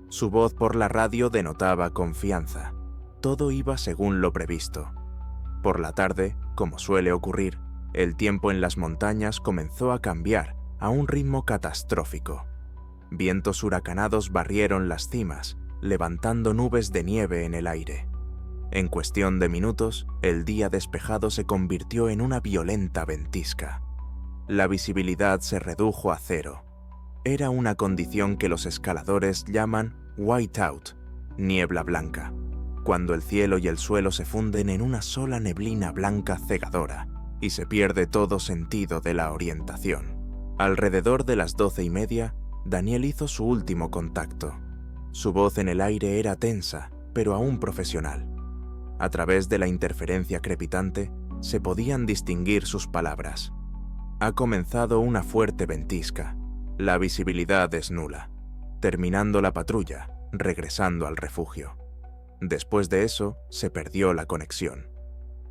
Su voz por la radio denotaba confianza. Todo iba según lo previsto. Por la tarde, como suele ocurrir, el tiempo en las montañas comenzó a cambiar a un ritmo catastrófico. Vientos huracanados barrieron las cimas, levantando nubes de nieve en el aire. En cuestión de minutos, el día despejado se convirtió en una violenta ventisca. La visibilidad se redujo a cero. Era una condición que los escaladores llaman whiteout, niebla blanca, cuando el cielo y el suelo se funden en una sola neblina blanca cegadora y se pierde todo sentido de la orientación. Alrededor de las 12:30, Daniel hizo su último contacto. Su voz en el aire era tensa, pero aún profesional. A través de la interferencia crepitante, se podían distinguir sus palabras. Ha comenzado una fuerte ventisca. La visibilidad es nula. Terminando la patrulla, regresando al refugio. Después de eso, se perdió la conexión.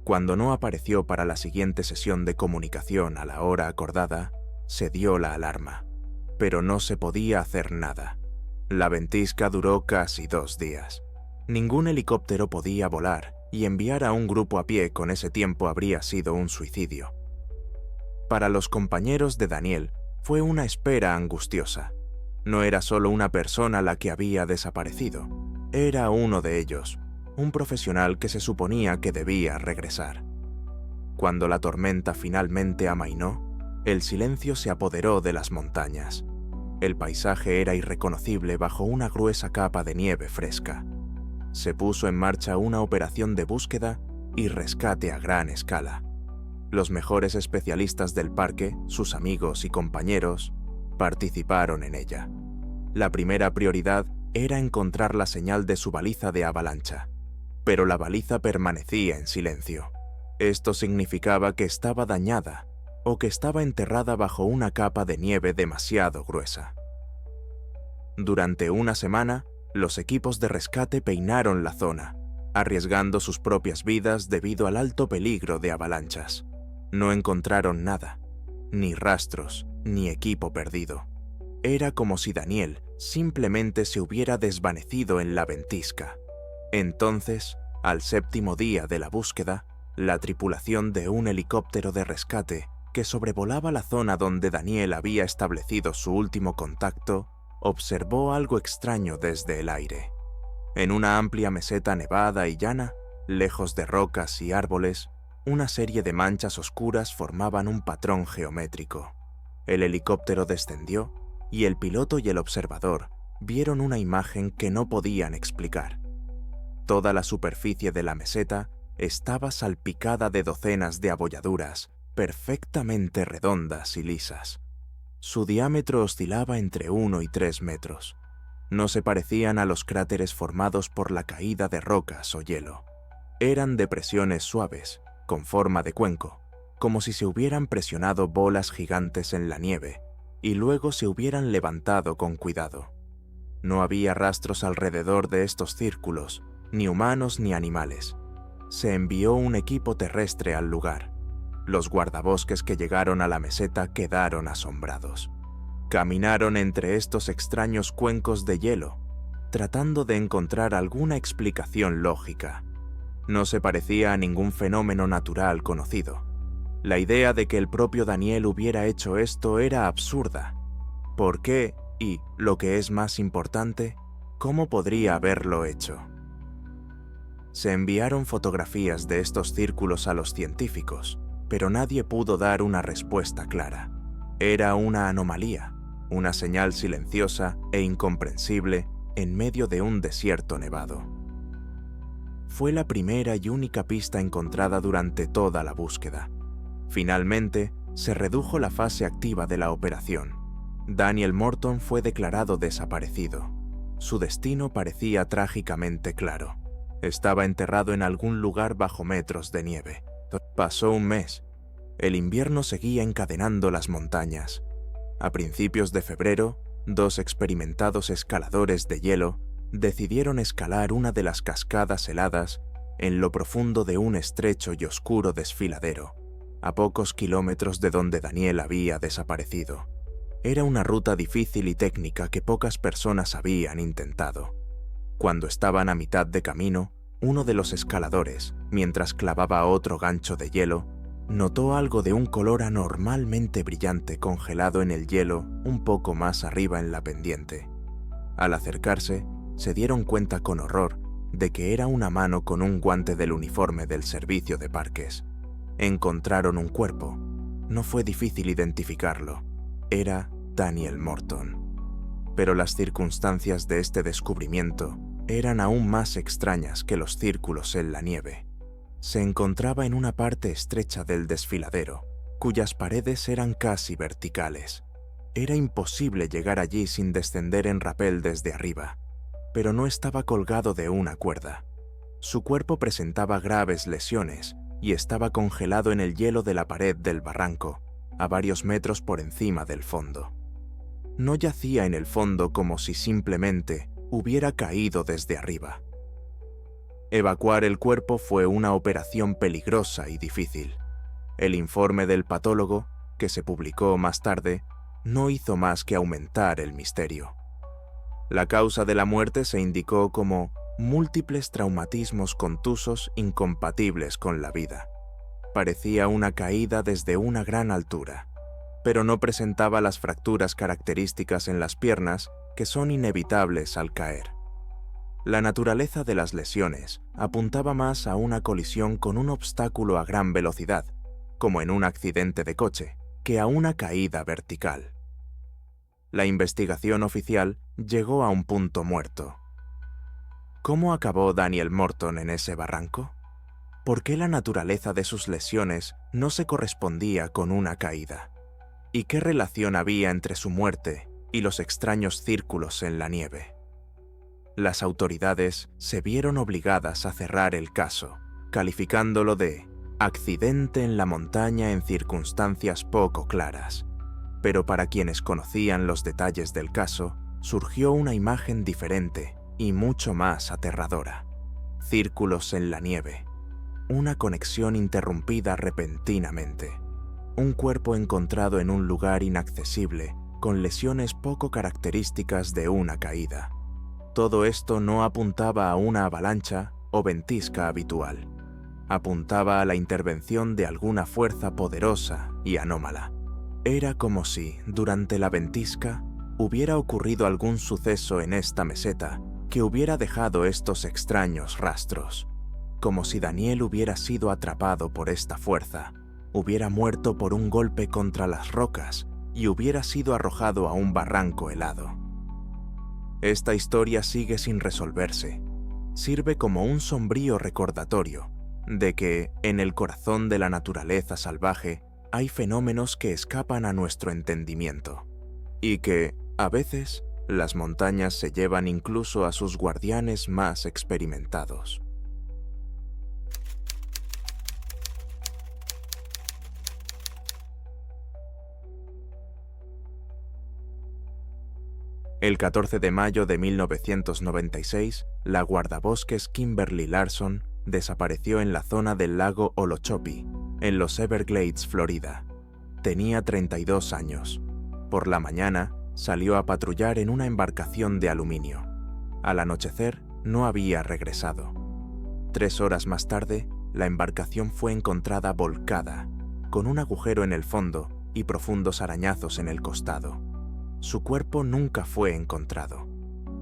Cuando no apareció para la siguiente sesión de comunicación a la hora acordada, se dio la alarma. Pero no se podía hacer nada. La ventisca duró casi 2 días. Ningún helicóptero podía volar, y enviar a un grupo a pie con ese tiempo habría sido un suicidio. Para los compañeros de Daniel, fue una espera angustiosa. No era solo una persona la que había desaparecido, era uno de ellos, un profesional que se suponía que debía regresar. Cuando la tormenta finalmente amainó, el silencio se apoderó de las montañas. El paisaje era irreconocible bajo una gruesa capa de nieve fresca. Se puso en marcha una operación de búsqueda y rescate a gran escala. Los mejores especialistas del parque, sus amigos y compañeros, participaron en ella. La primera prioridad era encontrar la señal de su baliza de avalancha, pero la baliza permanecía en silencio. Esto significaba que estaba dañada o que estaba enterrada bajo una capa de nieve demasiado gruesa. Durante una semana, los equipos de rescate peinaron la zona, arriesgando sus propias vidas debido al alto peligro de avalanchas. No encontraron nada, ni rastros, ni equipo perdido. Era como si Daniel simplemente se hubiera desvanecido en la ventisca. Entonces, al séptimo día de la búsqueda, la tripulación de un helicóptero de rescate que sobrevolaba la zona donde Daniel había establecido su último contacto, observó algo extraño desde el aire. En una amplia meseta nevada y llana, lejos de rocas y árboles, una serie de manchas oscuras formaban un patrón geométrico. El helicóptero descendió y el piloto y el observador vieron una imagen que no podían explicar. Toda la superficie de la meseta estaba salpicada de docenas de abolladuras perfectamente redondas y lisas. Su diámetro oscilaba entre 1 y 3 metros. No se parecían a los cráteres formados por la caída de rocas o hielo. Eran depresiones suaves, con forma de cuenco, como si se hubieran presionado bolas gigantes en la nieve y luego se hubieran levantado con cuidado. No había rastros alrededor de estos círculos, ni humanos ni animales. Se envió un equipo terrestre al lugar. Los guardabosques que llegaron a la meseta quedaron asombrados. Caminaron entre estos extraños cuencos de hielo, tratando de encontrar alguna explicación lógica. No se parecía a ningún fenómeno natural conocido. La idea de que el propio Daniel hubiera hecho esto era absurda. ¿Por qué? Y, lo que es más importante, ¿cómo podría haberlo hecho? Se enviaron fotografías de estos círculos a los científicos, pero nadie pudo dar una respuesta clara. Era una anomalía, una señal silenciosa e incomprensible en medio de un desierto nevado. Fue la primera y única pista encontrada durante toda la búsqueda. Finalmente, se redujo la fase activa de la operación. Daniel Morton fue declarado desaparecido. Su destino parecía trágicamente claro. Estaba enterrado en algún lugar bajo metros de nieve. Pasó un mes. El invierno seguía encadenando las montañas. A principios de febrero, 2 experimentados escaladores de hielo decidieron escalar una de las cascadas heladas en lo profundo de un estrecho y oscuro desfiladero, a pocos kilómetros de donde Daniel había desaparecido. Era una ruta difícil y técnica que pocas personas habían intentado. Cuando estaban a mitad de camino, uno de los escaladores, mientras clavaba otro gancho de hielo, notó algo de un color anormalmente brillante congelado en el hielo un poco más arriba en la pendiente. Al acercarse, se dieron cuenta con horror de que era una mano con un guante del uniforme del servicio de parques. Encontraron un cuerpo. No fue difícil identificarlo. Era Daniel Morton. Pero las circunstancias de este descubrimiento eran aún más extrañas que los círculos en la nieve. Se encontraba en una parte estrecha del desfiladero, cuyas paredes eran casi verticales. Era imposible llegar allí sin descender en rapel desde arriba, pero no estaba colgado de una cuerda. Su cuerpo presentaba graves lesiones y estaba congelado en el hielo de la pared del barranco, a varios metros por encima del fondo. No yacía en el fondo como si simplemente hubiera caído desde arriba. Evacuar el cuerpo fue una operación peligrosa y difícil. El informe del patólogo, que se publicó más tarde, no hizo más que aumentar el misterio. La causa de la muerte se indicó como múltiples traumatismos contusos incompatibles con la vida. parecía una caída desde una gran altura, pero no presentaba las fracturas características en las piernas que son inevitables al caer. La naturaleza de las lesiones apuntaba más a una colisión con un obstáculo a gran velocidad, como en un accidente de coche, que a una caída vertical. La investigación oficial llegó a un punto muerto. ¿Cómo acabó Daniel Morton en ese barranco? ¿Por qué la naturaleza de sus lesiones no se correspondía con una caída? ¿Y qué relación había entre su muerte y los extraños círculos en la nieve? Las autoridades se vieron obligadas a cerrar el caso, calificándolo de accidente en la montaña en circunstancias poco claras. Pero para quienes conocían los detalles del caso, surgió una imagen diferente y mucho más aterradora. Círculos en la nieve. Una conexión interrumpida repentinamente. Un cuerpo encontrado en un lugar inaccesible, con lesiones poco características de una caída. Todo esto no apuntaba a una avalancha o ventisca habitual. Apuntaba a la intervención de alguna fuerza poderosa y anómala. Era como si, durante la ventisca, hubiera ocurrido algún suceso en esta meseta que hubiera dejado estos extraños rastros. Como si Daniel hubiera sido atrapado por esta fuerza, hubiera muerto por un golpe contra las rocas y hubiera sido arrojado a un barranco helado. Esta historia sigue sin resolverse. Sirve como un sombrío recordatorio de que, en el corazón de la naturaleza salvaje, hay fenómenos que escapan a nuestro entendimiento, y que, a veces, las montañas se llevan incluso a sus guardianes más experimentados. El 14 de mayo de 1996, la guardabosques Kimberly Larson desapareció en la zona del lago Okeechobee, en los Everglades, Florida. Tenía 32 años. Por la mañana, salió a patrullar en una embarcación de aluminio. Al anochecer, no había regresado. 3 horas más tarde, la embarcación fue encontrada volcada, con un agujero en el fondo y profundos arañazos en el costado. Su cuerpo nunca fue encontrado.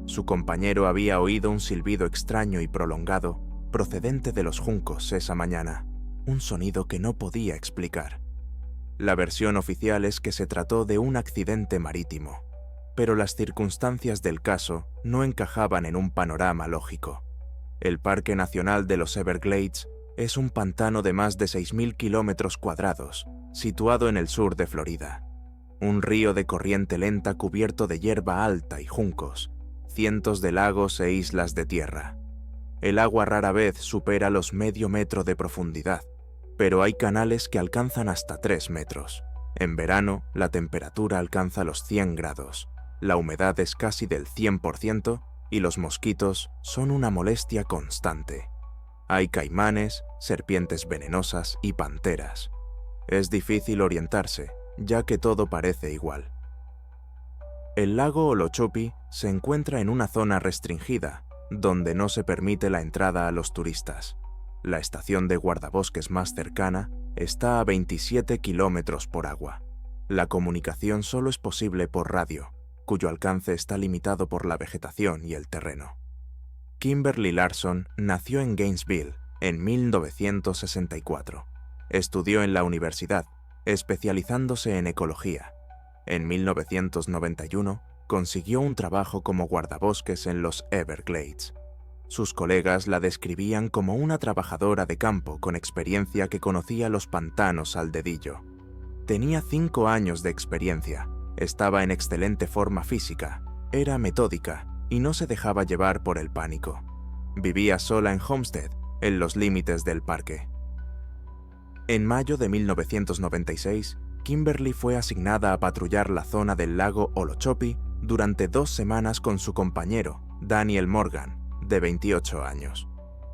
Su compañero había oído un silbido extraño y prolongado procedente de los juncos esa mañana, un sonido que no podía explicar. La versión oficial es que se trató de un accidente marítimo, pero las circunstancias del caso no encajaban en un panorama lógico. El Parque Nacional de los Everglades es un pantano de más de 6.000 kilómetros cuadrados, situado en el sur de Florida. Un río de corriente lenta cubierto de hierba alta y juncos, cientos de lagos e islas de tierra. El agua rara vez supera los medio metro de profundidad, pero hay canales que alcanzan hasta 3 metros. En verano, la temperatura alcanza los 100 grados, la humedad es casi del 100% y los mosquitos son una molestia constante. Hay caimanes, serpientes venenosas y panteras. Es difícil orientarse, ya que todo parece igual. El lago Okeechobee se encuentra en una zona restringida, donde no se permite la entrada a los turistas. La estación de guardabosques más cercana está a 27 kilómetros por agua. La comunicación solo es posible por radio, cuyo alcance está limitado por la vegetación y el terreno. Kimberly Larson nació en Gainesville en 1964. Estudió en la universidad, especializándose en ecología. En 1991, consiguió un trabajo como guardabosques en los Everglades. Sus colegas la describían como una trabajadora de campo con experiencia que conocía los pantanos al dedillo. Tenía 5 años de experiencia, estaba en excelente forma física, era metódica y no se dejaba llevar por el pánico. Vivía sola en Homestead, en los límites del parque. En mayo de 1996, Kimberly fue asignada a patrullar la zona del lago Okeechobee durante 2 semanas con su compañero, Daniel Morgan, de 28 años.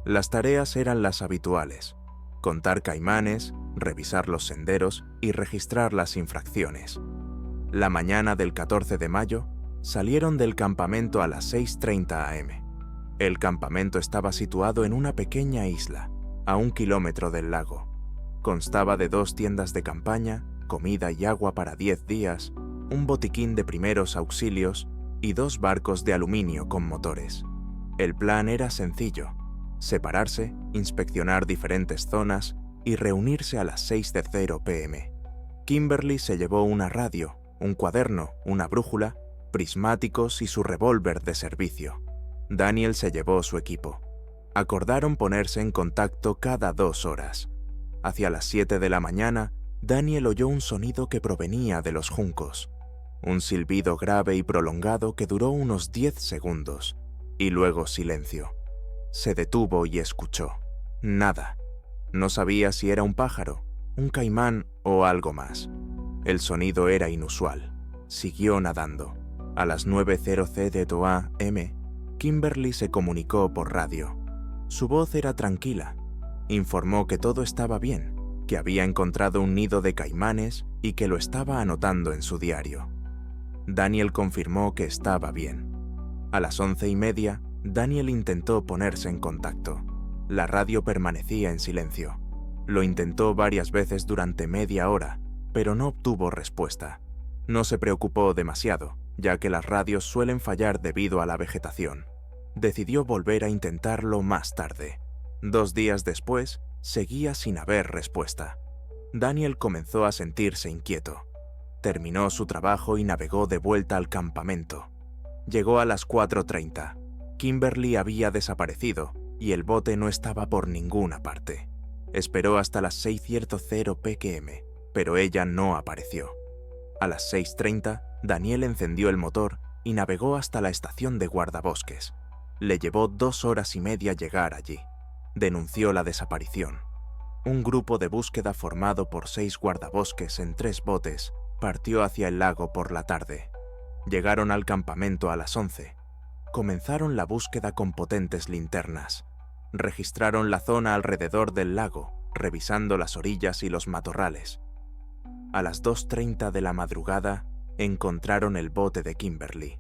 Las tareas eran las habituales: contar caimanes, revisar los senderos y registrar las infracciones. La mañana del 14 de mayo, salieron del campamento a las 6:30 am. El campamento estaba situado en una pequeña isla, a 1 kilómetro del lago. Constaba de 2 tiendas de campaña, comida y agua para 10 días, un botiquín de primeros auxilios y 2 barcos de aluminio con motores. El plan era sencillo: separarse, inspeccionar diferentes zonas y reunirse a las 6:00 p.m. Kimberly se llevó una radio, un cuaderno, una brújula, prismáticos y su revólver de servicio. Daniel se llevó su equipo. Acordaron ponerse en contacto cada 2 horas. Hacia las 7 de la mañana, Daniel oyó un sonido que provenía de los juncos. Un silbido grave y prolongado que duró unos 10 segundos, y luego silencio. Se detuvo y escuchó. Nada. No sabía si era un pájaro, un caimán o algo más. El sonido era inusual. Siguió nadando. A las 9:00 am, Kimberly se comunicó por radio. Su voz era tranquila. Informó que todo estaba bien, que había encontrado un nido de caimanes y que lo estaba anotando en su diario. Daniel confirmó que estaba bien. A las 11:30, Daniel intentó ponerse en contacto. La radio permanecía en silencio. Lo intentó varias veces durante media hora, pero no obtuvo respuesta. No se preocupó demasiado, ya que las radios suelen fallar debido a la vegetación. Decidió volver a intentarlo más tarde. 2 días después, seguía sin haber respuesta. Daniel comenzó a sentirse inquieto. Terminó su trabajo y navegó de vuelta al campamento. Llegó a las 4:30. Kimberly había desaparecido y el bote no estaba por ninguna parte. Esperó hasta las 6:00 p.m., pero ella no apareció. A las 6:30, Daniel encendió el motor y navegó hasta la estación de guardabosques. Le llevó 2 horas y media llegar allí. Denunció la desaparición. Un grupo de búsqueda formado por 6 guardabosques en 3 botes partió hacia el lago por la tarde. Llegaron al campamento a las 11. Comenzaron la búsqueda con potentes linternas. Registraron la zona alrededor del lago, revisando las orillas y los matorrales. A las 2:30 de la madrugada, encontraron el bote de Kimberly.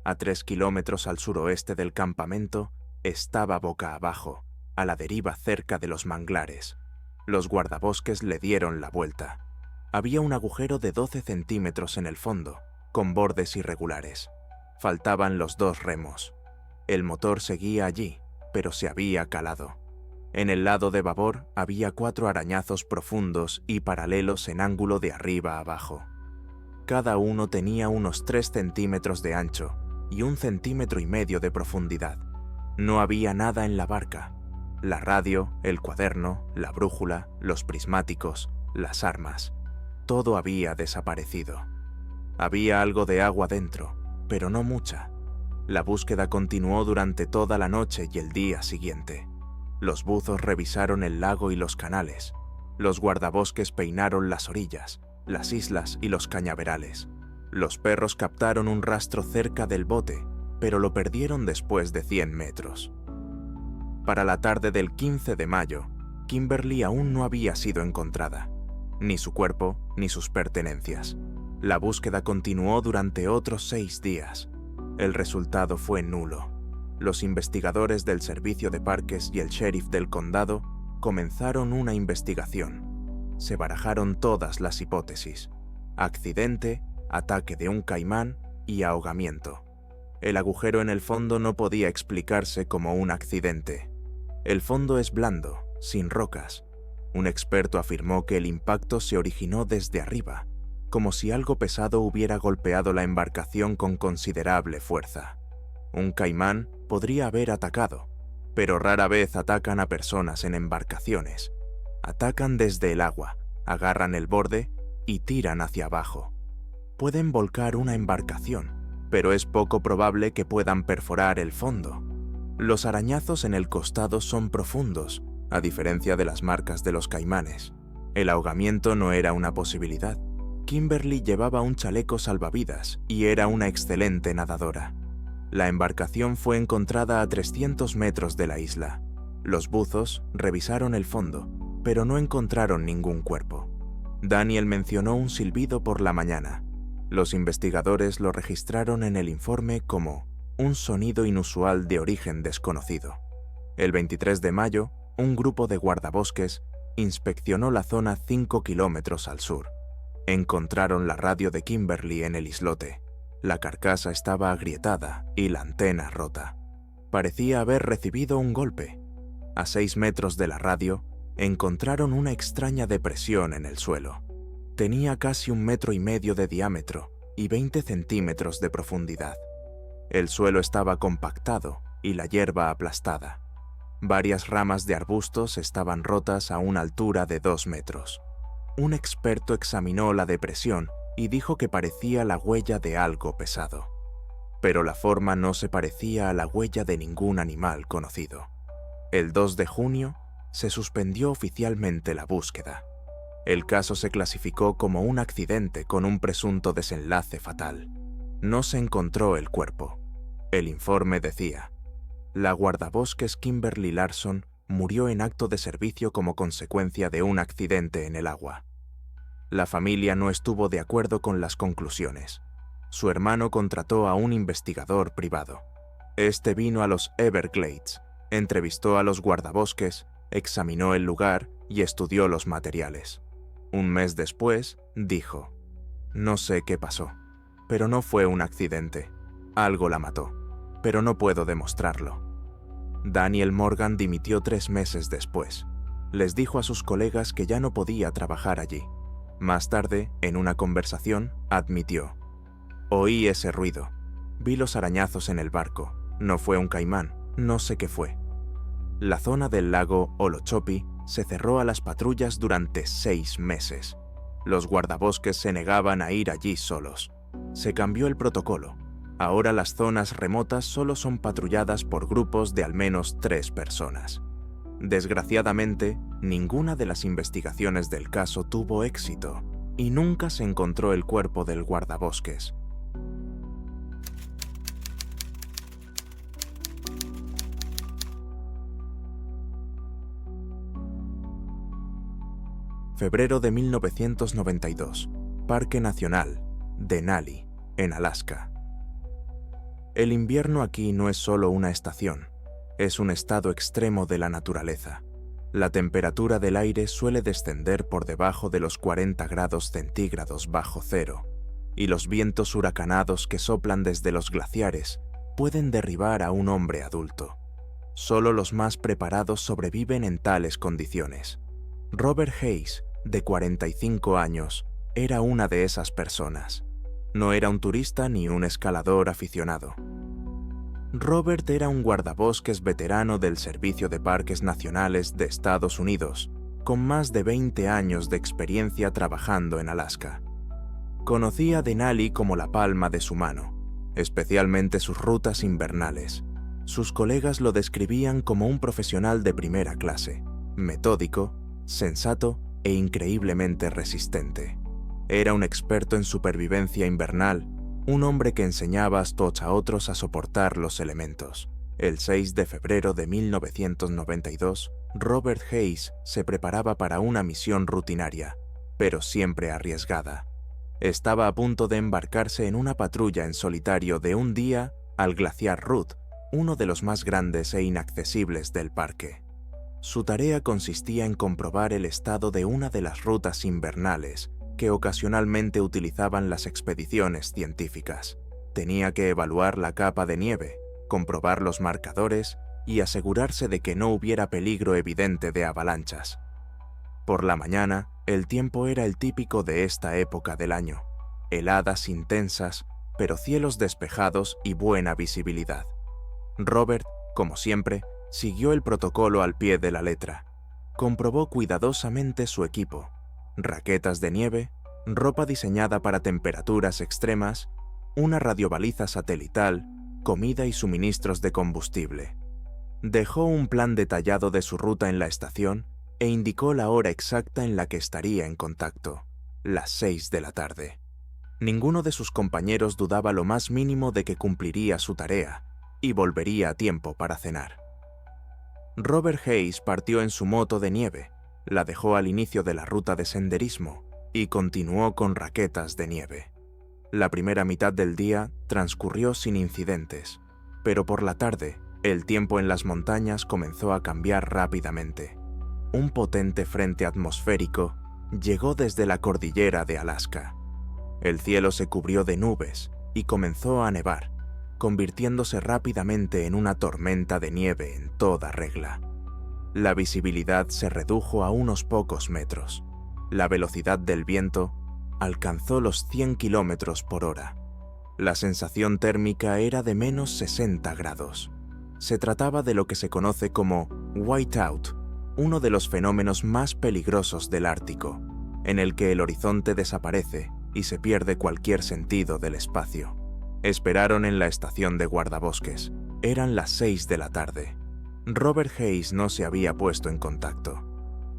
A 3 kilómetros al suroeste del campamento, estaba boca abajo, a la deriva cerca de los manglares. Los guardabosques le dieron la vuelta. Había un agujero de 12 centímetros en el fondo, con bordes irregulares. Faltaban los 2 remos. El motor seguía allí, pero se había calado. En el lado de babor había 4 arañazos profundos y paralelos en ángulo de arriba a abajo. Cada uno tenía unos 3 centímetros de ancho y 1,5 centímetros de profundidad. No había nada en la barca. La radio, el cuaderno, la brújula, los prismáticos, las armas. Todo había desaparecido. Había algo de agua dentro, pero no mucha. La búsqueda continuó durante toda la noche y el día siguiente. Los buzos revisaron el lago y los canales. Los guardabosques peinaron las orillas, las islas y los cañaverales. Los perros captaron un rastro cerca del bote, pero lo perdieron después de 100 metros. Para la tarde del 15 de mayo, Kimberly aún no había sido encontrada, ni su cuerpo ni sus pertenencias. La búsqueda continuó durante otros 6 días. El resultado fue nulo. Los investigadores del Servicio de Parques y el sheriff del condado comenzaron una investigación. Se barajaron todas las hipótesis: accidente, ataque de un caimán y ahogamiento. El agujero en el fondo no podía explicarse como un accidente. El fondo es blando, sin rocas. Un experto afirmó que el impacto se originó desde arriba, como si algo pesado hubiera golpeado la embarcación con considerable fuerza. Un caimán podría haber atacado, pero rara vez atacan a personas en embarcaciones. Atacan desde el agua, agarran el borde y tiran hacia abajo. Pueden volcar una embarcación, pero es poco probable que puedan perforar el fondo. Los arañazos en el costado son profundos, a diferencia de las marcas de los caimanes. El ahogamiento no era una posibilidad. Kimberly llevaba un chaleco salvavidas y era una excelente nadadora. La embarcación fue encontrada a 300 metros de la isla. Los buzos revisaron el fondo, pero no encontraron ningún cuerpo. Daniel mencionó un silbido por la mañana. Los investigadores lo registraron en el informe como un sonido inusual de origen desconocido. El 23 de mayo, un grupo de guardabosques inspeccionó la zona 5 kilómetros al sur. Encontraron la radio de Kimberly en el islote. La carcasa estaba agrietada y la antena rota. Parecía haber recibido un golpe. A 6 metros de la radio, encontraron una extraña depresión en el suelo. Tenía casi 1,5 metros de diámetro y 20 centímetros de profundidad. El suelo estaba compactado y la hierba aplastada. Varias ramas de arbustos estaban rotas a una altura de 2 metros. Un experto examinó la depresión y dijo que parecía la huella de algo pesado. Pero la forma no se parecía a la huella de ningún animal conocido. El 2 de junio se suspendió oficialmente la búsqueda. El caso se clasificó como un accidente con un presunto desenlace fatal. No se encontró el cuerpo. El informe decía: la guardabosques Kimberly Larson murió en acto de servicio como consecuencia de un accidente en el agua. La familia no estuvo de acuerdo con las conclusiones. Su hermano contrató a un investigador privado. Este vino a los Everglades, entrevistó a los guardabosques, examinó el lugar y estudió los materiales. Un mes después, dijo: no sé qué pasó, pero no fue un accidente. Algo la mató, pero no puedo demostrarlo. Daniel Morgan dimitió 3 meses después. Les dijo a sus colegas que ya no podía trabajar allí. Más tarde, en una conversación, admitió: oí ese ruido. Vi los arañazos en el barco. No fue un caimán, no sé qué fue. La zona del lago Okeechobee se cerró a las patrullas durante 6 meses. Los guardabosques se negaban a ir allí solos. Se cambió el protocolo. Ahora las zonas remotas solo son patrulladas por grupos de al menos 3 personas. Desgraciadamente, ninguna de las investigaciones del caso tuvo éxito y nunca se encontró el cuerpo del guardabosques. Febrero de 1992, Parque Nacional Denali, en Alaska. El invierno aquí no es solo una estación, es un estado extremo de la naturaleza. La temperatura del aire suele descender por debajo de los 40 grados centígrados bajo cero, y los vientos huracanados que soplan desde los glaciares pueden derribar a un hombre adulto. Solo los más preparados sobreviven en tales condiciones. Robert Hayes, de 45 años, era una de esas personas. No era un turista ni un escalador aficionado. Robert era un guardabosques veterano del Servicio de Parques Nacionales de Estados Unidos, con más de 20 años de experiencia trabajando en Alaska. Conocía Denali como la palma de su mano, especialmente sus rutas invernales. Sus colegas lo describían como un profesional de primera clase, metódico, sensato e increíblemente resistente. Era un experto en supervivencia invernal, un hombre que enseñaba a otros a soportar los elementos. El 6 de febrero de 1992, Robert Hayes se preparaba para una misión rutinaria, pero siempre arriesgada. Estaba a punto de embarcarse en una patrulla en solitario de un día al glaciar Root, uno de los más grandes e inaccesibles del parque. Su tarea consistía en comprobar el estado de una de las rutas invernales que ocasionalmente utilizaban las expediciones científicas. Tenía que evaluar la capa de nieve, comprobar los marcadores y asegurarse de que no hubiera peligro evidente de avalanchas. Por la mañana, el tiempo era el típico de esta época del año: heladas intensas, pero cielos despejados y buena visibilidad. Robert, como siempre, siguió el protocolo al pie de la letra. Comprobó cuidadosamente su equipo: raquetas de nieve, ropa diseñada para temperaturas extremas, una radiobaliza satelital, comida y suministros de combustible. Dejó un plan detallado de su ruta en la estación e indicó la hora exacta en la que estaría en contacto: las 6 de la tarde. Ninguno de sus compañeros dudaba lo más mínimo de que cumpliría su tarea y volvería a tiempo para cenar. Robert Hayes partió en su moto de nieve, la dejó al inicio de la ruta de senderismo y continuó con raquetas de nieve. La primera mitad del día transcurrió sin incidentes, pero por la tarde el tiempo en las montañas comenzó a cambiar rápidamente. un potente frente atmosférico llegó desde la cordillera de Alaska. El cielo se cubrió de nubes y comenzó a nevar, convirtiéndose rápidamente en una tormenta de nieve en toda regla. La visibilidad se redujo a unos pocos metros. La velocidad del viento alcanzó los 100 kilómetros por hora. La sensación térmica era de menos 60 grados. Se trataba de lo que se conoce como whiteout, uno de los fenómenos más peligrosos del Ártico, en el que el horizonte desaparece y se pierde cualquier sentido del espacio. Esperaron en la estación de guardabosques. Eran las 6 de la tarde. Robert Hayes no se había puesto en contacto.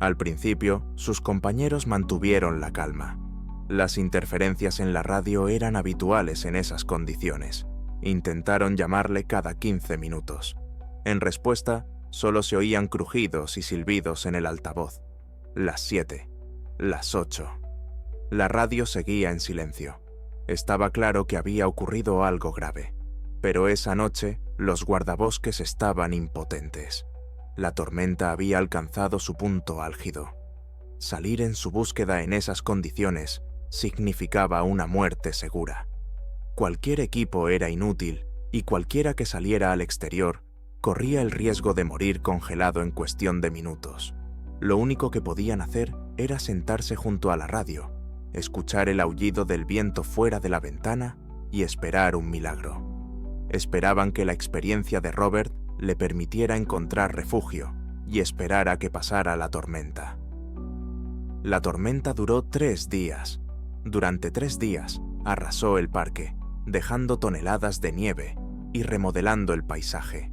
Al principio, sus compañeros mantuvieron la calma. Las interferencias en la radio eran habituales en esas condiciones. Intentaron llamarle cada 15 minutos. En respuesta, solo se oían crujidos y silbidos en el altavoz. Las 7, las 8. La radio seguía en silencio. Estaba claro que había ocurrido algo grave. Pero esa noche, los guardabosques estaban impotentes. La tormenta había alcanzado su punto álgido. Salir en su búsqueda en esas condiciones significaba una muerte segura. Cualquier equipo era inútil y cualquiera que saliera al exterior corría el riesgo de morir congelado en cuestión de minutos. Lo único que podían hacer era sentarse junto a la radio, escuchar el aullido del viento fuera de la ventana y esperar un milagro. Esperaban que la experiencia de Robert le permitiera encontrar refugio y esperar a que pasara la tormenta. La tormenta duró 3 días. Durante 3 días arrasó el parque, dejando toneladas de nieve y remodelando el paisaje.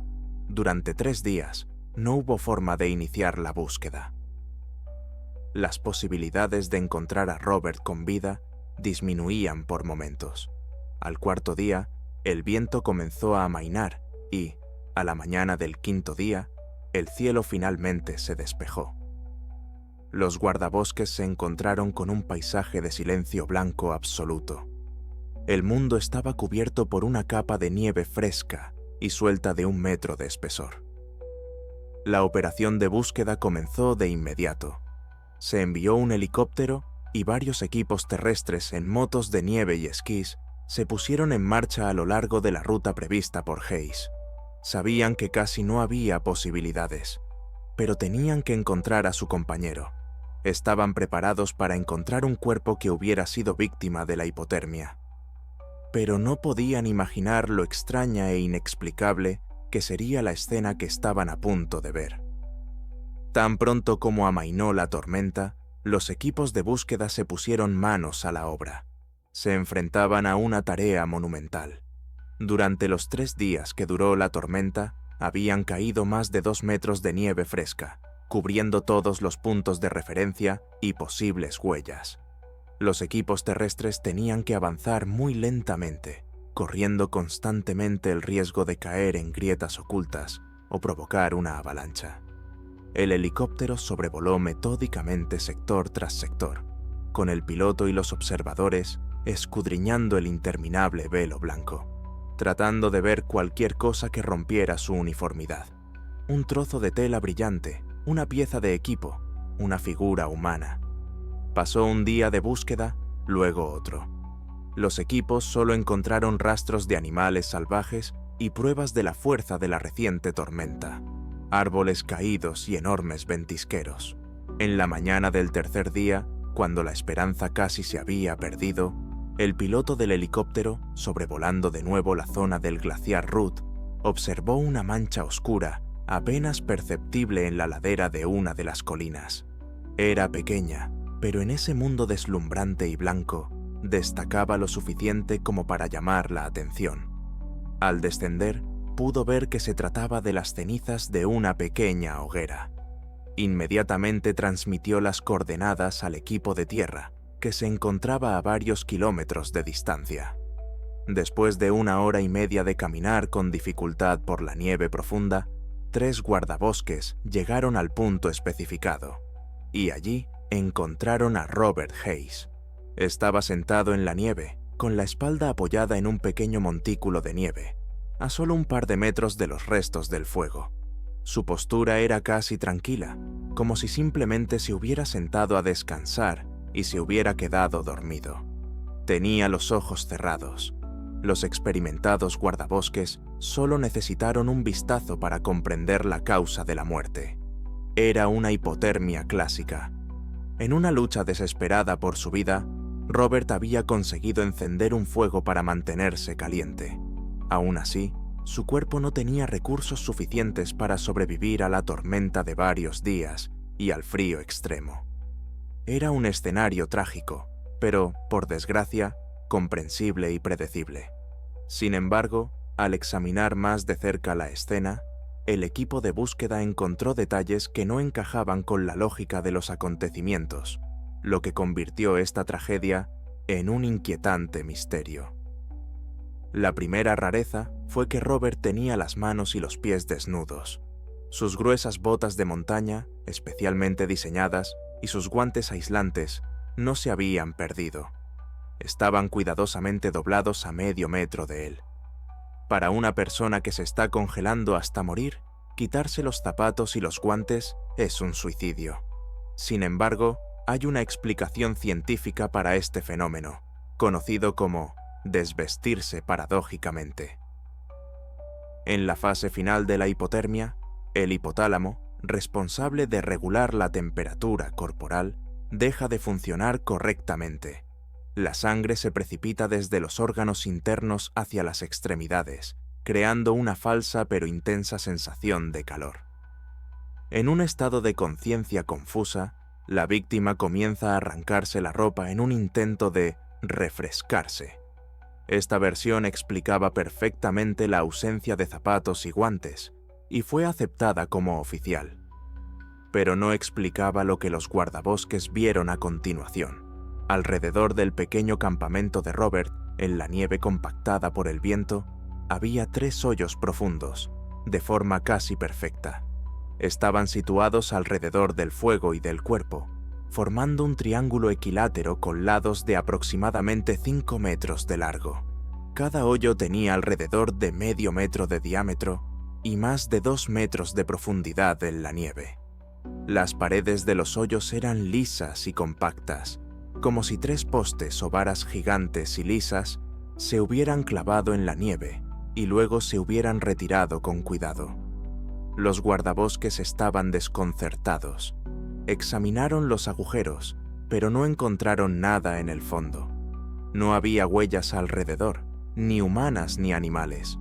Durante 3 días no hubo forma de iniciar la búsqueda. Las posibilidades de encontrar a Robert con vida disminuían por momentos. Al 4.º día, el viento comenzó a amainar y, a la mañana del 5.º día, el cielo finalmente se despejó. Los guardabosques se encontraron con un paisaje de silencio blanco absoluto. El mundo estaba cubierto por una capa de nieve fresca y suelta de 1 metro de espesor. La operación de búsqueda comenzó de inmediato. Se envió un helicóptero y varios equipos terrestres en motos de nieve y esquís se pusieron en marcha a lo largo de la ruta prevista por Hayes. Sabían que casi no había posibilidades, pero tenían que encontrar a su compañero. Estaban preparados para encontrar un cuerpo que hubiera sido víctima de la hipotermia. Pero no podían imaginar lo extraña e inexplicable que sería la escena que estaban a punto de ver. Tan pronto como amainó la tormenta, los equipos de búsqueda se pusieron manos a la obra. Se enfrentaban a una tarea monumental. Durante los 3 días que duró la tormenta, habían caído más de 2 metros de nieve fresca, cubriendo todos los puntos de referencia y posibles huellas. Los equipos terrestres tenían que avanzar muy lentamente, corriendo constantemente el riesgo de caer en grietas ocultas o provocar una avalancha. El helicóptero sobrevoló metódicamente sector tras sector, con el piloto y los observadores escudriñando el interminable velo blanco, tratando de ver cualquier cosa que rompiera su uniformidad. Un trozo de tela brillante, una pieza de equipo, una figura humana. Pasó un día de búsqueda, luego otro. Los equipos solo encontraron rastros de animales salvajes y pruebas de la fuerza de la reciente tormenta. Árboles caídos y enormes ventisqueros. En la mañana del 3.er día, cuando la esperanza casi se había perdido, el piloto del helicóptero, sobrevolando de nuevo la zona del glaciar Root, observó una mancha oscura apenas perceptible en la ladera de una de las colinas. Era pequeña, pero en ese mundo deslumbrante y blanco, destacaba lo suficiente como para llamar la atención. Al descender, pudo ver que se trataba de las cenizas de una pequeña hoguera. Inmediatamente transmitió las coordenadas al equipo de tierra, que se encontraba a varios kilómetros de distancia. Después de 1 hora y media de caminar con dificultad por la nieve profunda, 3 guardabosques llegaron al punto especificado, y allí encontraron a Robert Hayes. Estaba sentado en la nieve, con la espalda apoyada en un pequeño montículo de nieve, a solo un par de metros de los restos del fuego. Su postura era casi tranquila, como si simplemente se hubiera sentado a descansar y se hubiera quedado dormido. Tenía los ojos cerrados. Los experimentados guardabosques solo necesitaron un vistazo para comprender la causa de la muerte. Era una hipotermia clásica. En una lucha desesperada por su vida, Robert había conseguido encender un fuego para mantenerse caliente. Aún así, su cuerpo no tenía recursos suficientes para sobrevivir a la tormenta de varios días y al frío extremo. Era un escenario trágico, pero, por desgracia, comprensible y predecible. Sin embargo, al examinar más de cerca la escena, el equipo de búsqueda encontró detalles que no encajaban con la lógica de los acontecimientos, lo que convirtió esta tragedia en un inquietante misterio. La primera rareza fue que Robert tenía las manos y los pies desnudos. Sus gruesas botas de montaña, especialmente diseñadas, y sus guantes aislantes no se habían perdido. Estaban cuidadosamente doblados a medio metro de él. Para una persona que se está congelando hasta morir, quitarse los zapatos y los guantes es un suicidio. Sin embargo, hay una explicación científica para este fenómeno, conocido como desvestirse paradójicamente. En la fase final de la hipotermia, el hipotálamo, responsable de regular la temperatura corporal, deja de funcionar correctamente. La sangre se precipita desde los órganos internos hacia las extremidades, creando una falsa pero intensa sensación de calor. En un estado de conciencia confusa, la víctima comienza a arrancarse la ropa en un intento de refrescarse. Esta versión explicaba perfectamente la ausencia de zapatos y guantes, y fue aceptada como oficial. Pero no explicaba lo que los guardabosques vieron a continuación. Alrededor del pequeño campamento de Robert, en la nieve compactada por el viento, había 3 hoyos profundos, de forma casi perfecta. Estaban situados alrededor del fuego y del cuerpo, formando un triángulo equilátero con lados de aproximadamente 5 metros de largo. Cada hoyo tenía alrededor de medio metro de diámetro y más de 2 metros de profundidad en la nieve. Las paredes de los hoyos eran lisas y compactas, como si 3 postes o varas gigantes y lisas se hubieran clavado en la nieve y luego se hubieran retirado con cuidado. Los guardabosques estaban desconcertados. Examinaron los agujeros, pero no encontraron nada en el fondo. No había huellas alrededor, ni humanas ni animales.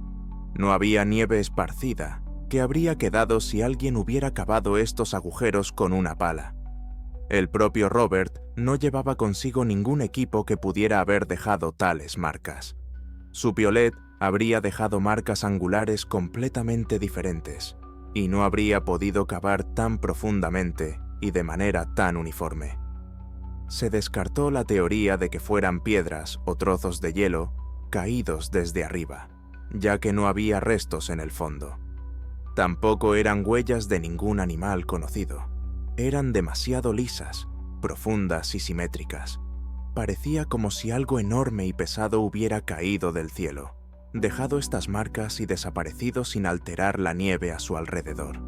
No había nieve esparcida, que habría quedado si alguien hubiera cavado estos agujeros con una pala. El propio Robert no llevaba consigo ningún equipo que pudiera haber dejado tales marcas. Su piolet habría dejado marcas angulares completamente diferentes, y no habría podido cavar tan profundamente y de manera tan uniforme. Se descartó la teoría de que fueran piedras o trozos de hielo caídos desde arriba, ya que no había restos en el fondo. Tampoco eran huellas de ningún animal conocido. Eran demasiado lisas, profundas y simétricas. Parecía como si algo enorme y pesado hubiera caído del cielo, dejado estas marcas y desaparecido sin alterar la nieve a su alrededor.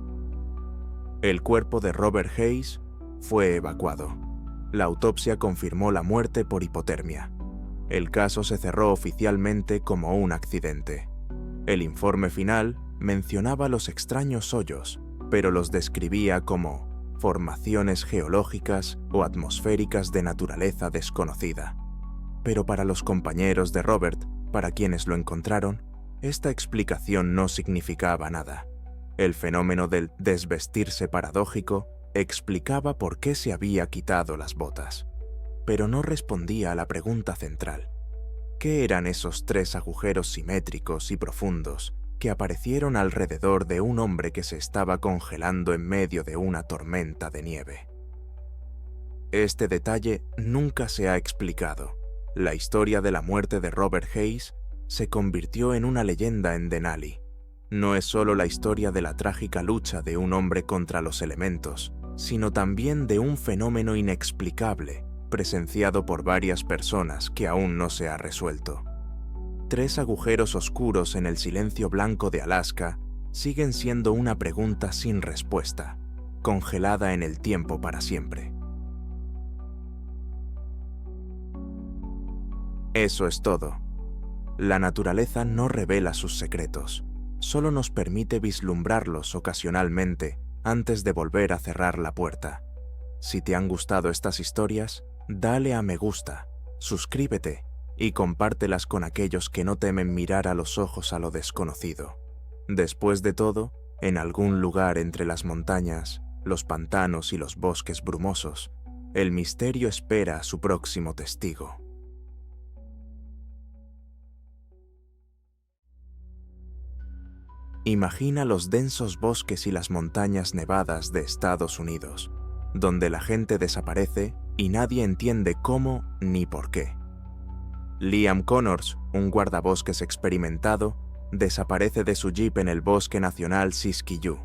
El cuerpo de Robert Hayes fue evacuado. La autopsia confirmó la muerte por hipotermia. El caso se cerró oficialmente como un accidente. El informe final mencionaba los extraños hoyos, pero los describía como formaciones geológicas o atmosféricas de naturaleza desconocida. Pero para los compañeros de Robert, para quienes lo encontraron, esta explicación no significaba nada. El fenómeno del desvestirse paradójico explicaba por qué se había quitado las botas, pero no respondía a la pregunta central. ¿Qué eran esos 3 agujeros simétricos y profundos que aparecieron alrededor de un hombre que se estaba congelando en medio de una tormenta de nieve? Este detalle nunca se ha explicado. La historia de la muerte de Robert Hayes se convirtió en una leyenda en Denali. No es solo la historia de la trágica lucha de un hombre contra los elementos, sino también de un fenómeno inexplicable, presenciado por varias personas que aún no se ha resuelto. 3 agujeros oscuros en el silencio blanco de Alaska siguen siendo una pregunta sin respuesta, congelada en el tiempo para siempre. Eso es todo. La naturaleza no revela sus secretos, solo nos permite vislumbrarlos ocasionalmente antes de volver a cerrar la puerta. Si te han gustado estas historias, dale a me gusta, suscríbete y compártelas con aquellos que no temen mirar a los ojos a lo desconocido. Después de todo, en algún lugar entre las montañas, los pantanos y los bosques brumosos, el misterio espera a su próximo testigo. Imagina los densos bosques y las montañas nevadas de Estados Unidos, donde la gente desaparece y nadie entiende cómo ni por qué. Liam Connors, un guardabosques experimentado, desaparece de su jeep en el Bosque Nacional Siskiyou.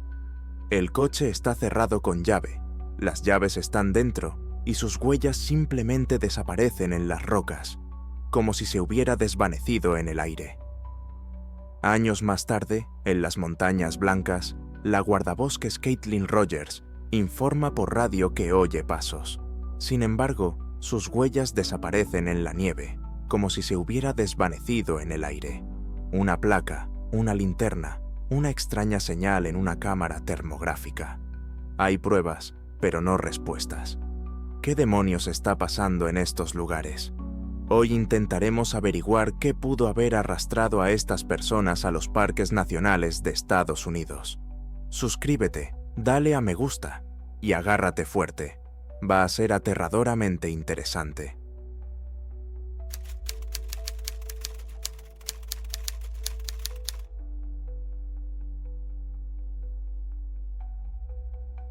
El coche está cerrado con llave, las llaves están dentro y sus huellas simplemente desaparecen en las rocas, como si se hubiera desvanecido en el aire. Años más tarde, en las Montañas Blancas, la guardabosques Caitlin Rogers informa por radio que oye pasos. Sin embargo, sus huellas desaparecen en la nieve, como si se hubiera desvanecido en el aire. Una placa, una linterna, una extraña señal en una cámara termográfica. Hay pruebas, pero no respuestas. ¿Qué demonios está pasando en estos lugares? Hoy intentaremos averiguar qué pudo haber arrastrado a estas personas a los parques nacionales de Estados Unidos. Suscríbete, dale a me gusta y agárrate fuerte. Va a ser aterradoramente interesante.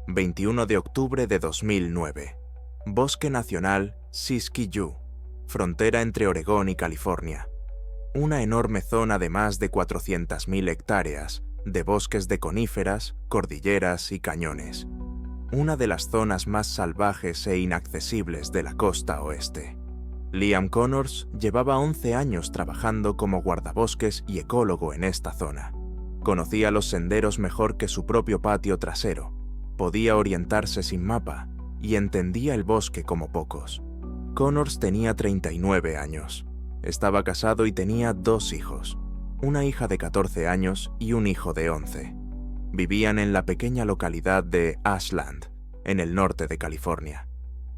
...21 de octubre de 2009... Bosque Nacional Siskiyou, frontera entre Oregón y California. Una enorme zona de más de 400.000 hectáreas de bosques de coníferas, cordilleras y cañones. Una de las zonas más salvajes e inaccesibles de la costa oeste. Liam Connors llevaba 11 años trabajando como guardabosques y ecólogo en esta zona. Conocía los senderos mejor que su propio patio trasero, podía orientarse sin mapa y entendía el bosque como pocos. Connors tenía 39 años. Estaba casado y tenía 2 hijos, una hija de 14 años y un hijo de 11. Vivían en la pequeña localidad de Ashland, en el norte de California.